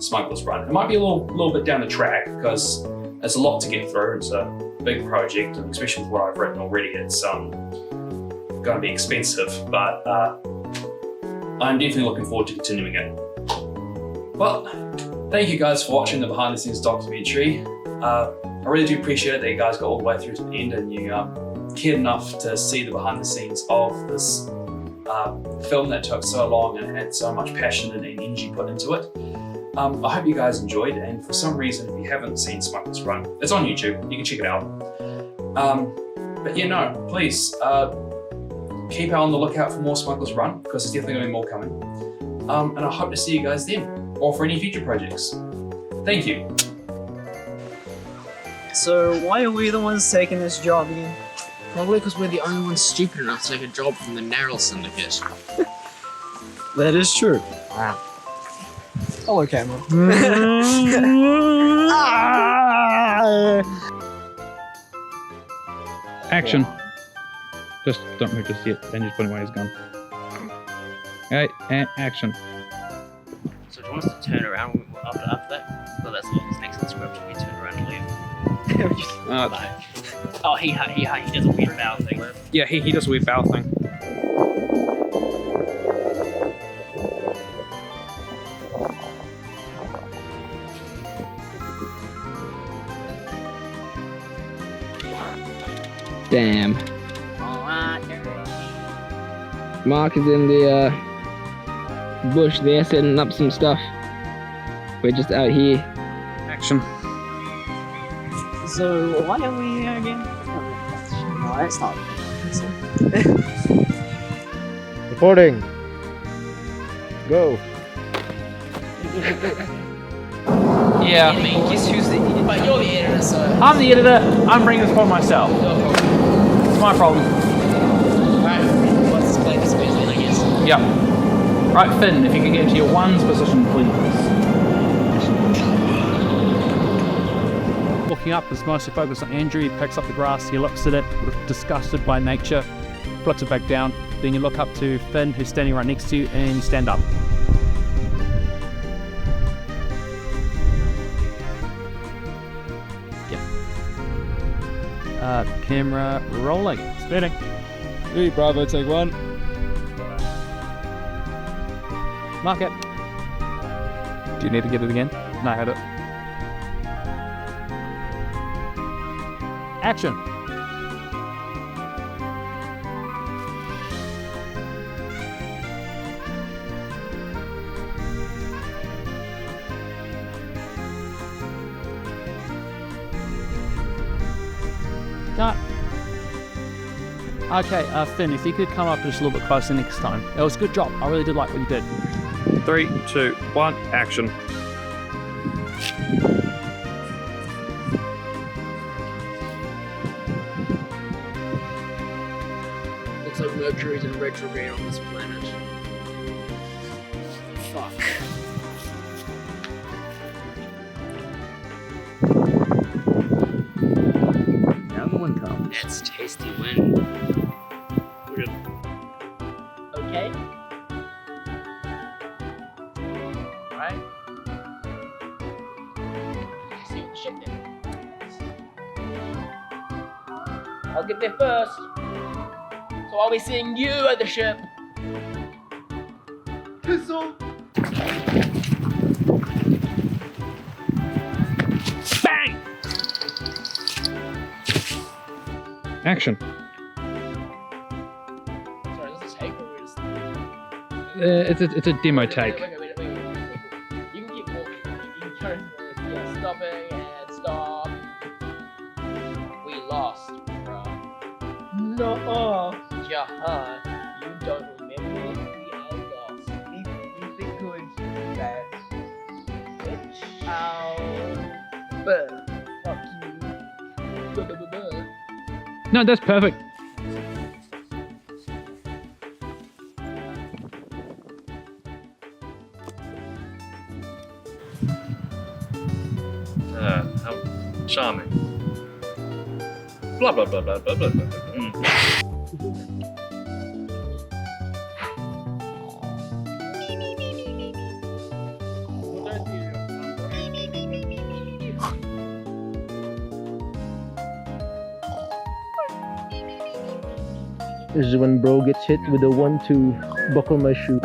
Smugglers Run. It might be a little bit down the track because there's a lot to get through. It's a big project, and especially with what I've written already, it's going to be expensive. But I'm definitely looking forward to continuing it. Well, thank you guys for watching the behind the scenes documentary. I really do appreciate it that you guys got all the way through to the end and you cared enough to see the behind the scenes of this film that took so long and had so much passion and energy put into it. I hope you guys enjoyed, and for some reason, if you haven't seen Smugglers Run, it's on YouTube, you can check it out. But yeah, no, please keep on the lookout for more Smugglers Run, because there's definitely going to be more coming. And I hope to see you guys then, or for any future projects. Thank you. So why are we the ones taking this job again? Probably because we're the only ones stupid enough to take a job from the Narrow Syndicate. That is true. Wow. Hello, camera. Action. Just don't move just yet. Then just put away his gun. Alright, and action. So do you want us to turn around after that? So that's what's next in the script. We turn around and leave. Oh, he does a weird bow thing. Yeah, he does a weird bow thing. Damn. Mark is in the bush there setting up some stuff. We're just out here. Action. So why are we here again? No, that's not. Reporting. Go. Yeah. I mean, guess who's the editor? But you're the editor, so... I'm the editor. I'm bringing this upon myself. It's my problem. Alright, let's explain this visually, I guess. Yep. Right, Finn, if you could get to your ones position, please. Looking up is mostly focused on Andrew. He picks up the grass, he looks at it, disgusted by nature, flips it back down. Then you look up to Finn, who's standing right next to you, and you stand up. Camera rolling. Spinning. Hey, Bravo, take one. Mark it. Do you need to get it again? No, I had it. Action. Cut. Okay, Finn, if you could come up just a little bit closer next time. It was a good job. I really did like what you did. 3, 2, 1, action. Looks like Mercury's in retrograde on this planet. Fuck. Now the one comes. That's tasty wind. Okay. Right. See the ship then. I'll get there first. So I'll be seeing you at the ship. Pistol. Bang! Action. Sorry, is this a take or we just... It's a demo take. Wait. You can keep walking. You can turn stopping and stop. We lost, bruh. No. Yeah, you don't remember? We are lost. We think good. Bad. Bitch. Ow. Fuck you. No, that's perfect. How charming. Blah blah blah blah blah blah blah. This is when bro gets hit with a 1-2. buckle my shoe.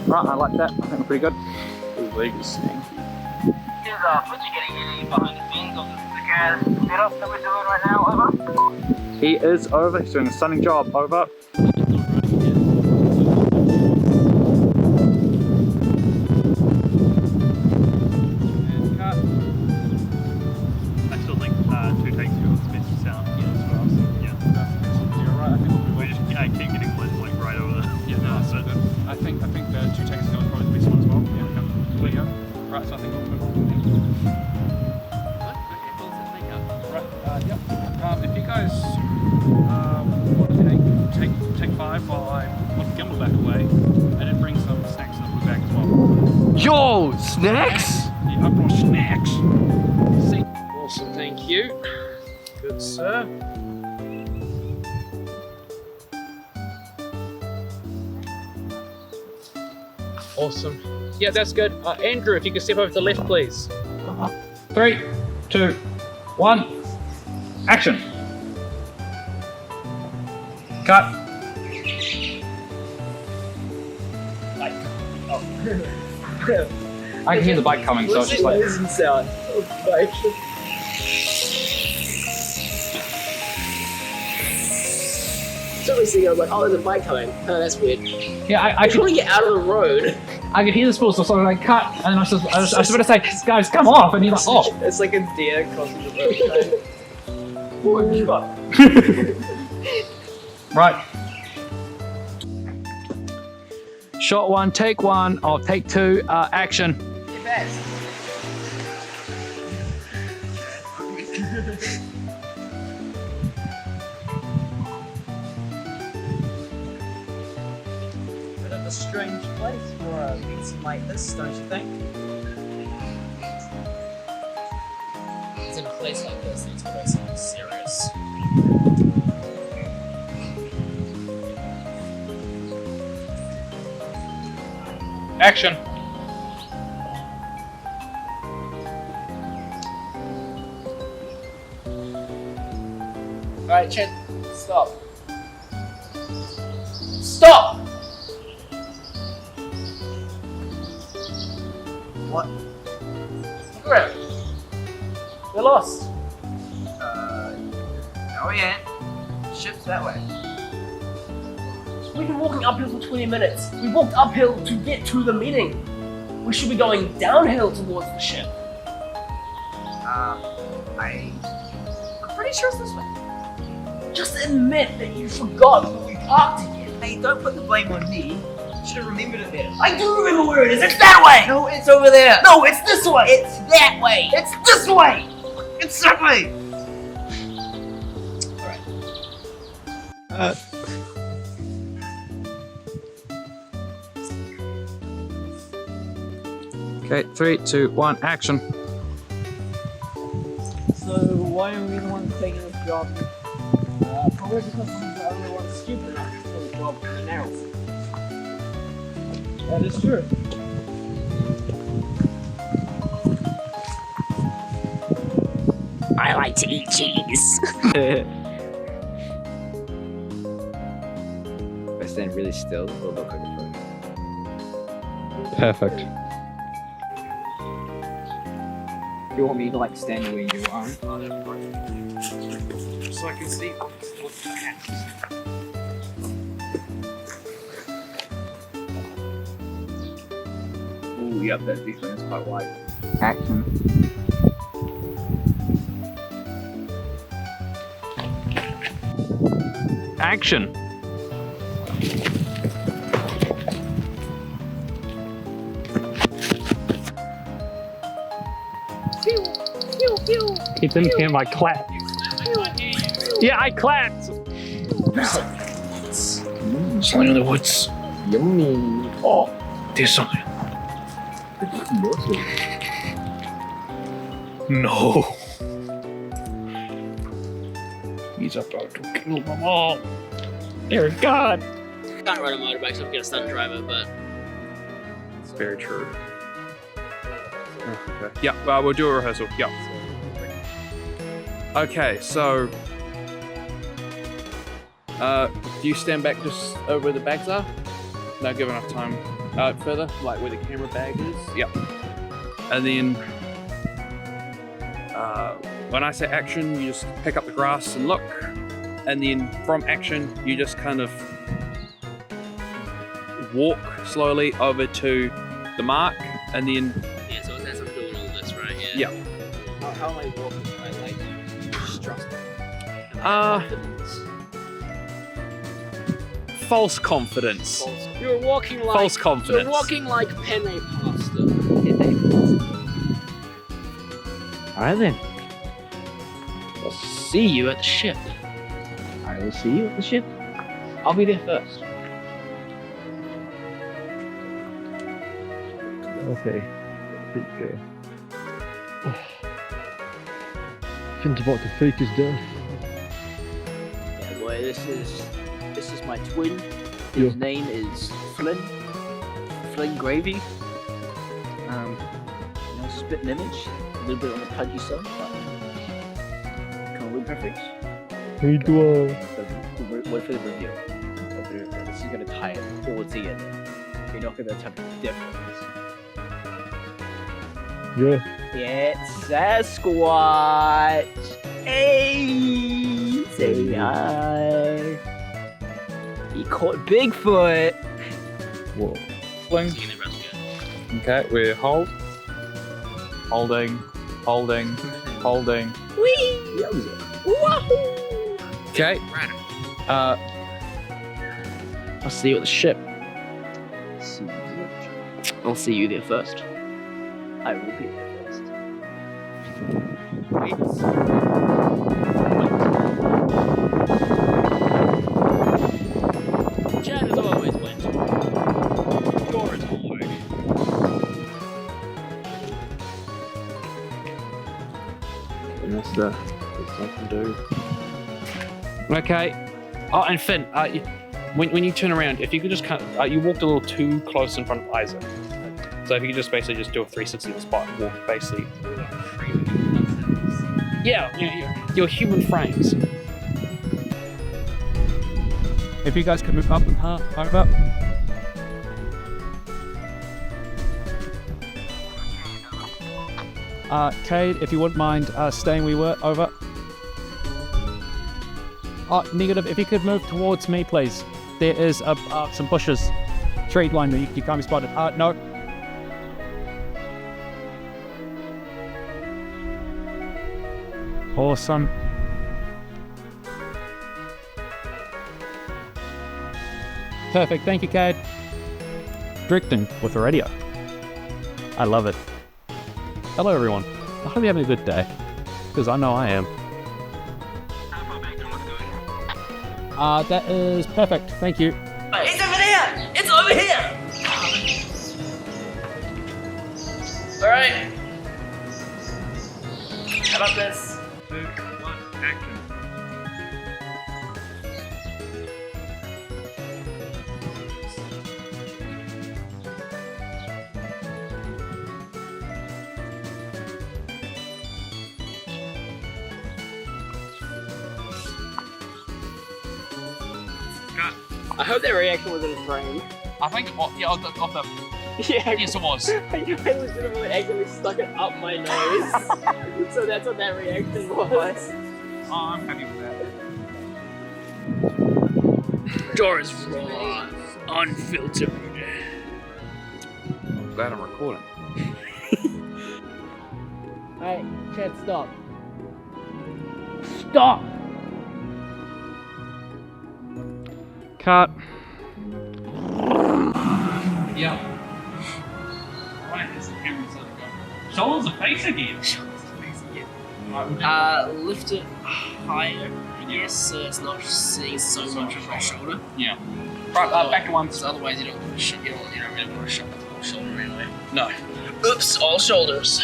Right, I like that. I think we're pretty good. Legacy. Here's Fletcher getting in behind the scenes of the car setup that we're doing right now, over. He is over. He's doing a stunning job. Over. I still think 2 takes is the best sound as well. So, yeah, you're right. I think we just keep getting like right over there. Yeah, no, that's so good. I think the 2 takes is probably the best one as well. Yeah, there you go. Right, so I think we'll move on. Right, yep. If you guys want to take 5 while I put the gimbal back away, I did bring some snacks and food back as well. Yo, snacks! Yeah, I brought snacks. See? Awesome, thank you. Good, sir. Awesome. Yeah, that's good. Andrew, if you could step over to the left, please. 3, 2, 1, action. Cut. I can hear the bike coming, so it's just like. sound. Bike. So we see, I was like, oh, there's a bike coming. Oh, that's weird. Yeah, I trying to get out of the road. I could hear the spool, so I was like, cut, and then I was about to say, guys, come off, and he's like, oh. It's like a deer crossing the road. Right. Shot 1, take 1, or take 2, action. Bit of a strange place for a meeting like this, don't you think? It's in a place like this, it's always something serious. Action. Alright, Chet, stop. Stop! What? Grip. We're lost. Oh yeah. Ship's that way. We've been walking uphill for 20 minutes. We walked uphill to get to the meeting. We should be going downhill towards the ship. I'm pretty sure it's this way. Just admit that you forgot where we parked again. Hey, don't put the blame on me. You should have remembered it better. I do remember where it is. It's that way! No, it's over there. No, it's this way! It's that way. It's this way! It's that way. Okay, 3, 2, 1, action. So why are we the ones taking this job? Probably because we're the only ones stupid enough to take the job in the narrows. That is true. I like to eat cheese. If I stand really still, it'll look like a photo. Perfect. You want me to like stand where you are? So I can see what's the hats. Ooh, yep, that's different. It's quite wide. Action. Action. He didn't hear my clap. Yeah, I clapped. Something in the woods. Yummy. Oh, there's something. No. He's about to kill them all. Dear God. Can't ride a motorbike, so I'm get a stunt driver, but It's very true. Okay. Yeah, well, we'll do a rehearsal. Yeah. Do you stand back just over where the bags are? No, give enough time. Further, like where the camera bag is? Yep. And then, when I say action, you just pick up the grass and look. And then from action, you just kind of walk slowly over to the mark, and then... Yeah, so as I'm doing all this, right? Yeah. How am I walking? Am I like stressed? False confidence. You're walking like False confidence. You're walking like penne pasta. Alright then. I'll see you at the ship. I will see you at the ship. I'll be there first. Okay. Okay. Finn's about to fake his death. Yeah, boy, this is my twin. His name is Flynn. Flynn Gravy. Spitting image. A little bit on the pudgy side, but can't win perfect. Hey, do Wait for the reveal. This is gonna tie it all together. You're not gonna tell the difference. Yeah. It's Sasquatch. Hey, say hi. He caught Bigfoot. Whoa. Fling. Okay, we're holding. Whee! Wahoo! Okay. I'll see you at the ship. I'll see you there first. I will be there first. Chad is always wins. Door is always. And that's the best I can do. Okay. Oh, and Finn, when you turn around, if you could just kind of, you walked a little too close in front of Isaac. So if you could just basically just do a 360 on the spot and walk basically. Yeah, your human frames. If you guys could move up and over. Cade, if you wouldn't mind staying where we were, over. Negative, if you could move towards me, please. There is some bushes. Tree line there, you can't be spotted. No. Awesome. Perfect, thank you, Cade. Drifting with the radio. I love it. Hello, everyone. I hope you're having a good day, because I know I am. That is perfect, thank you. It's over there! It's over here! Alright. How about this? 2, 1, action. I hope that reaction was in a frame. I think, yeah, off the Yeah. yes, it was. I legitimately accidentally stuck it up my nose. So that's what that reaction was. Oh, I'm happy with that. Doors raw, unfiltered. I'm glad I'm recording. Alright, Chad, stop. Stop! Cut. Yeah. Right, it's the camera so go. Shoulders are face again. Lift it higher, I guess, so it's not seeing so much of my shoulder. Yeah. Right, back to one. Because otherwise you don't really want to shut the whole shoulder anyway. No. Oops, all shoulders.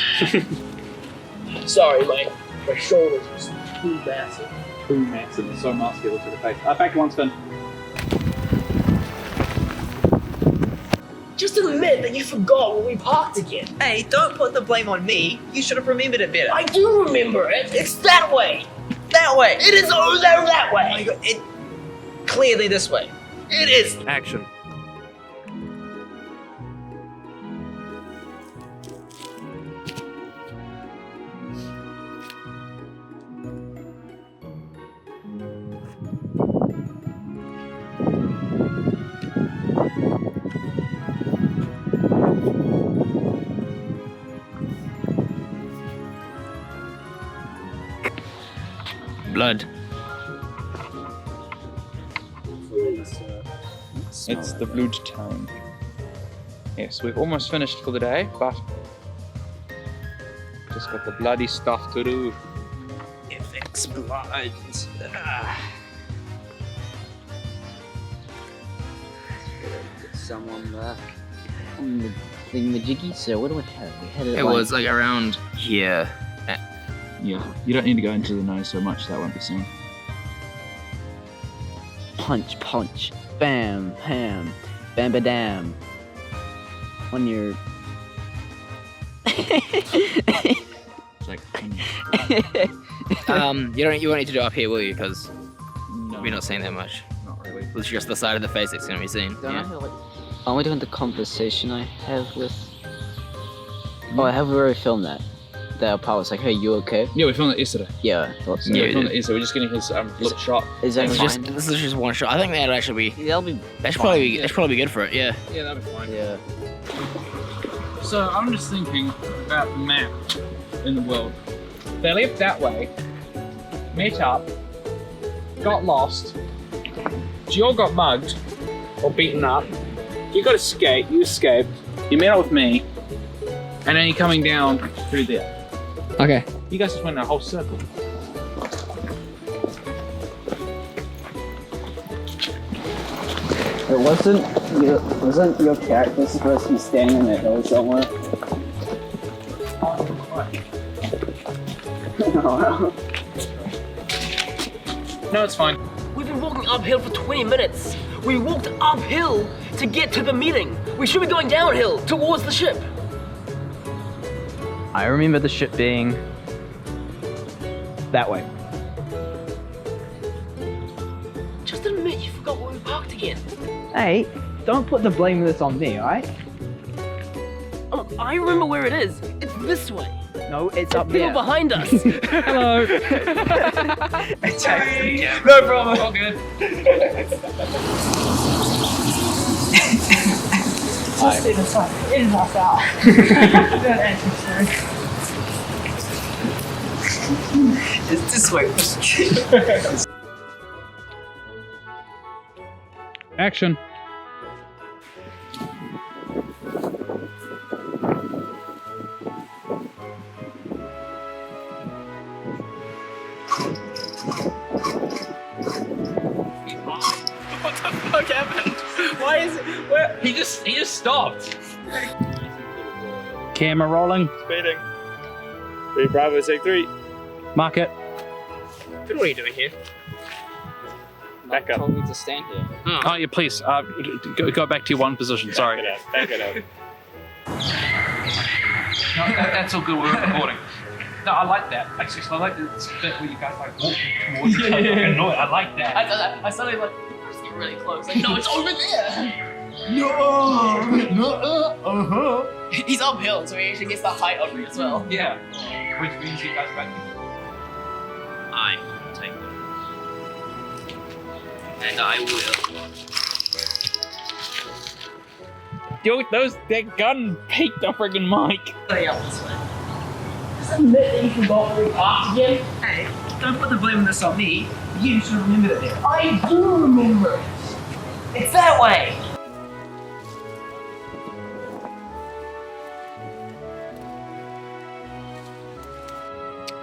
Sorry, my shoulders are just too massive. Too massive, so muscular to the face. Back to one spin. Just admit that you forgot when we parked again. Hey, don't put the blame on me. You should have remembered it better. I do remember it. It's that way. That way. It is over there that way. Oh my God, clearly this way. It is. Action. Blood. It's the blood time. Yes, we've almost finished for the day, but just got the bloody stuff to do. FX blood. Someone on the thingamajiggy. So what do we have? We had It was like around here. Yeah, you don't need to go into the nose so much, that won't be seen. punch, punch, bam, ham, bam, badam. On your. It's like. You won't need to do it up here, will you? Because No. we're not seeing that much. Not really. It's just the side of the face that's gonna be seen. Don't I Yeah. have like. Are we doing the conversation I have with? Oh, I have already filmed that. That part was like, "Hey, you okay?" Yeah, we filmed it yesterday. Yeah, I thought so. Yeah, we filmed it yesterday. We're just getting his flip shot. Is that This fine? is just one shot. I think that'll actually be. That'll be. That should probably be good for it. Yeah. Yeah, that'll be fine. Yeah. So I'm just thinking about the map in the world. They left that way, met up, got lost, Jill got mugged or beaten up, you got escaped, you escaped, you met up with me, and then you're coming down through there. Okay. You guys just went in a whole circle. It wasn't your character supposed to be standing in the hill somewhere? No, it's fine. We've been walking uphill for 20 minutes. We walked uphill to get to the meeting. We should be going downhill towards the ship. I remember the ship being that way. Just admit you forgot where we parked again. Hey, don't put the blame of this on me, alright? Oh, I remember where it is. It's this way. No, it's up People there. behind us. Hello. No problem. All good. It is not out. It's this way. Action. What the fuck happened? Why is it? Where? He just stopped. Camera rolling. Speeding. 3 Bravo, take 3. Mark it. What are you doing here? Back up. Told me to stand here. Oh, yeah, please. Go back to your one position. Sorry. Back it up. No, that's all good. We're recording. No, I like that. Actually, I like this bit where you guys like walk towards each other. Annoyed. I like that. I suddenly like, let's get really close. Like, no, it's over there. He's uphill, so he actually gets the height of me as well. Yeah. Which means you guys back. I will take them. And I will. Dude, that gun peaked the friggin' mic. Stay up this way. Just admit that you forgot where we parked again. Hey, don't put the blame of this on me. You should remember that there. I do remember it. It's that way.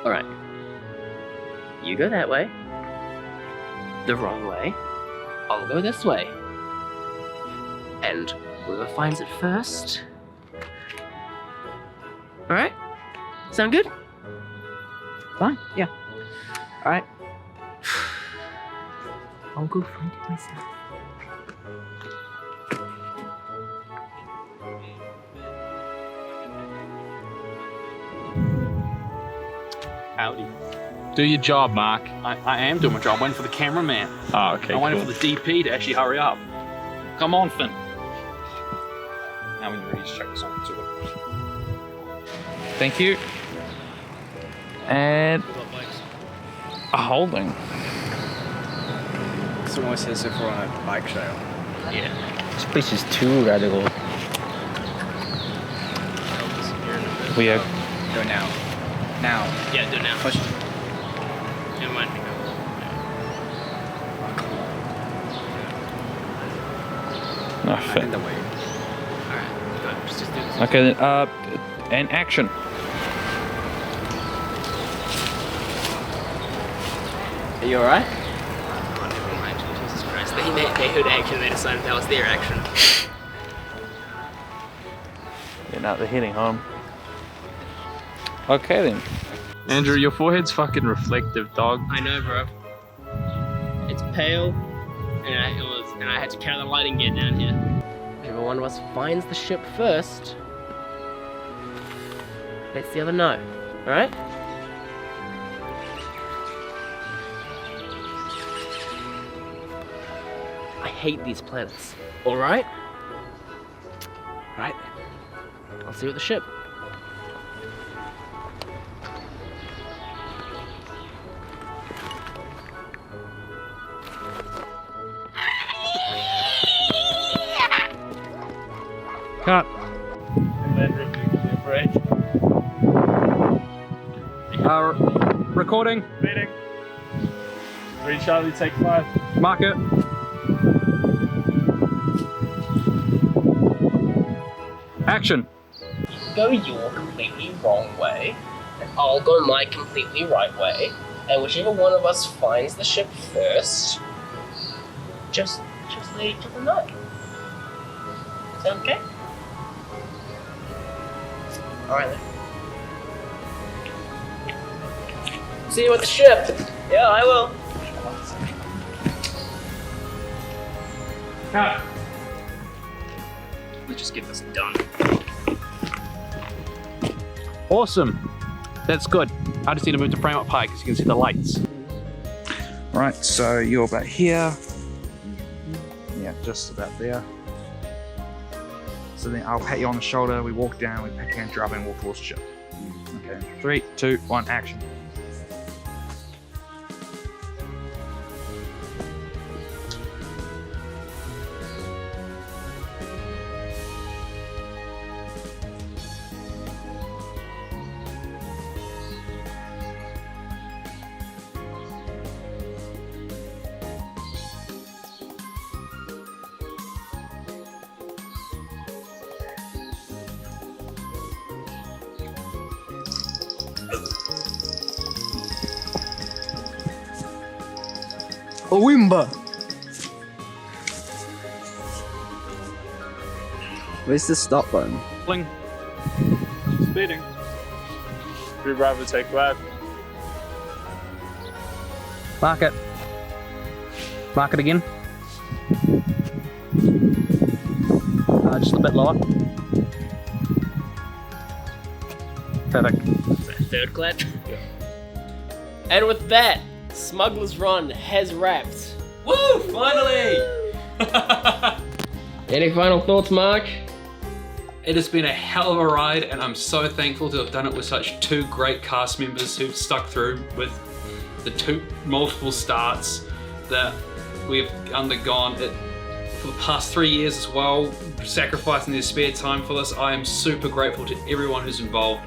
Alright. You go that way. The wrong way. I'll go this way. And whoever finds it first. Alright? Sound good? Fine, yeah. Alright. I'll go find it myself. Howdy. Do your job, Mark. I am doing my job. I'm waiting for the cameraman. Oh, okay, I'm waiting cool. for the DP to actually hurry up. Come on, Finn. Now when you're ready, just check this on. Thank you. And a holding. Someone says if we're on a bike trail. Yeah. This place is too radical. We are. Go now. Now. Yeah, do it now. Push. Never mind. No, In fit. the way. Alright, go. Just do this. Okay, then, and action. Are you alright? Oh, never mind. Jesus Christ. They heard action and they decided that was their action. Yeah, now they're heading home. Okay then. Andrew, your forehead's fucking reflective, dog. I know, bro. It's pale, and I had to carry the lighting gear down here. Whichever one of us finds the ship first, lets the other know. Alright? I hate these planets. Alright? Right. I'll see you at the ship. Cut. And then review the break. Recording. Meeting. 3 Charlie, take 5. Mark it. Action. Go your completely wrong way, and I'll go my completely right way, and whichever one of us finds the ship first, just let each other know. Sound okay? Alright then. See you at the ship! Yeah, I will. Cut. Let's just get this done. Awesome. That's good. I just need to move the frame up high because you can see the lights. Right, so you're about here. Yeah, just about there. So then I'll pat you on the shoulder, we walk down, we pick hand up and walk towards the ship. Okay, 3, 2, 1, action. Wimba! Where's the stop button? Bling. Speeding. Free Bravo, take 5. Mark it. Mark it again. Just a bit lower. Perfect. Third clap. And with that, Smugglers Run has wrapped. Woo! Finally! Any final thoughts, Mark? It has been a hell of a ride, and I'm so thankful to have done it with such 2 great cast members who've stuck through with the 2 multiple starts that we've undergone it for the past 3 years as well, sacrificing their spare time for this. I am super grateful to everyone who's involved,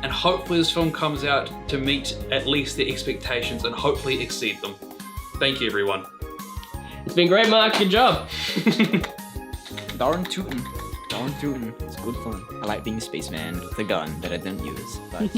and hopefully this film comes out to meet at least their expectations and hopefully exceed them. Thank you, everyone. It's been great, Mark. Good job. Darn tootin'. Darn tootin'. It's good fun. I like being a spaceman with a gun that I don't use, but...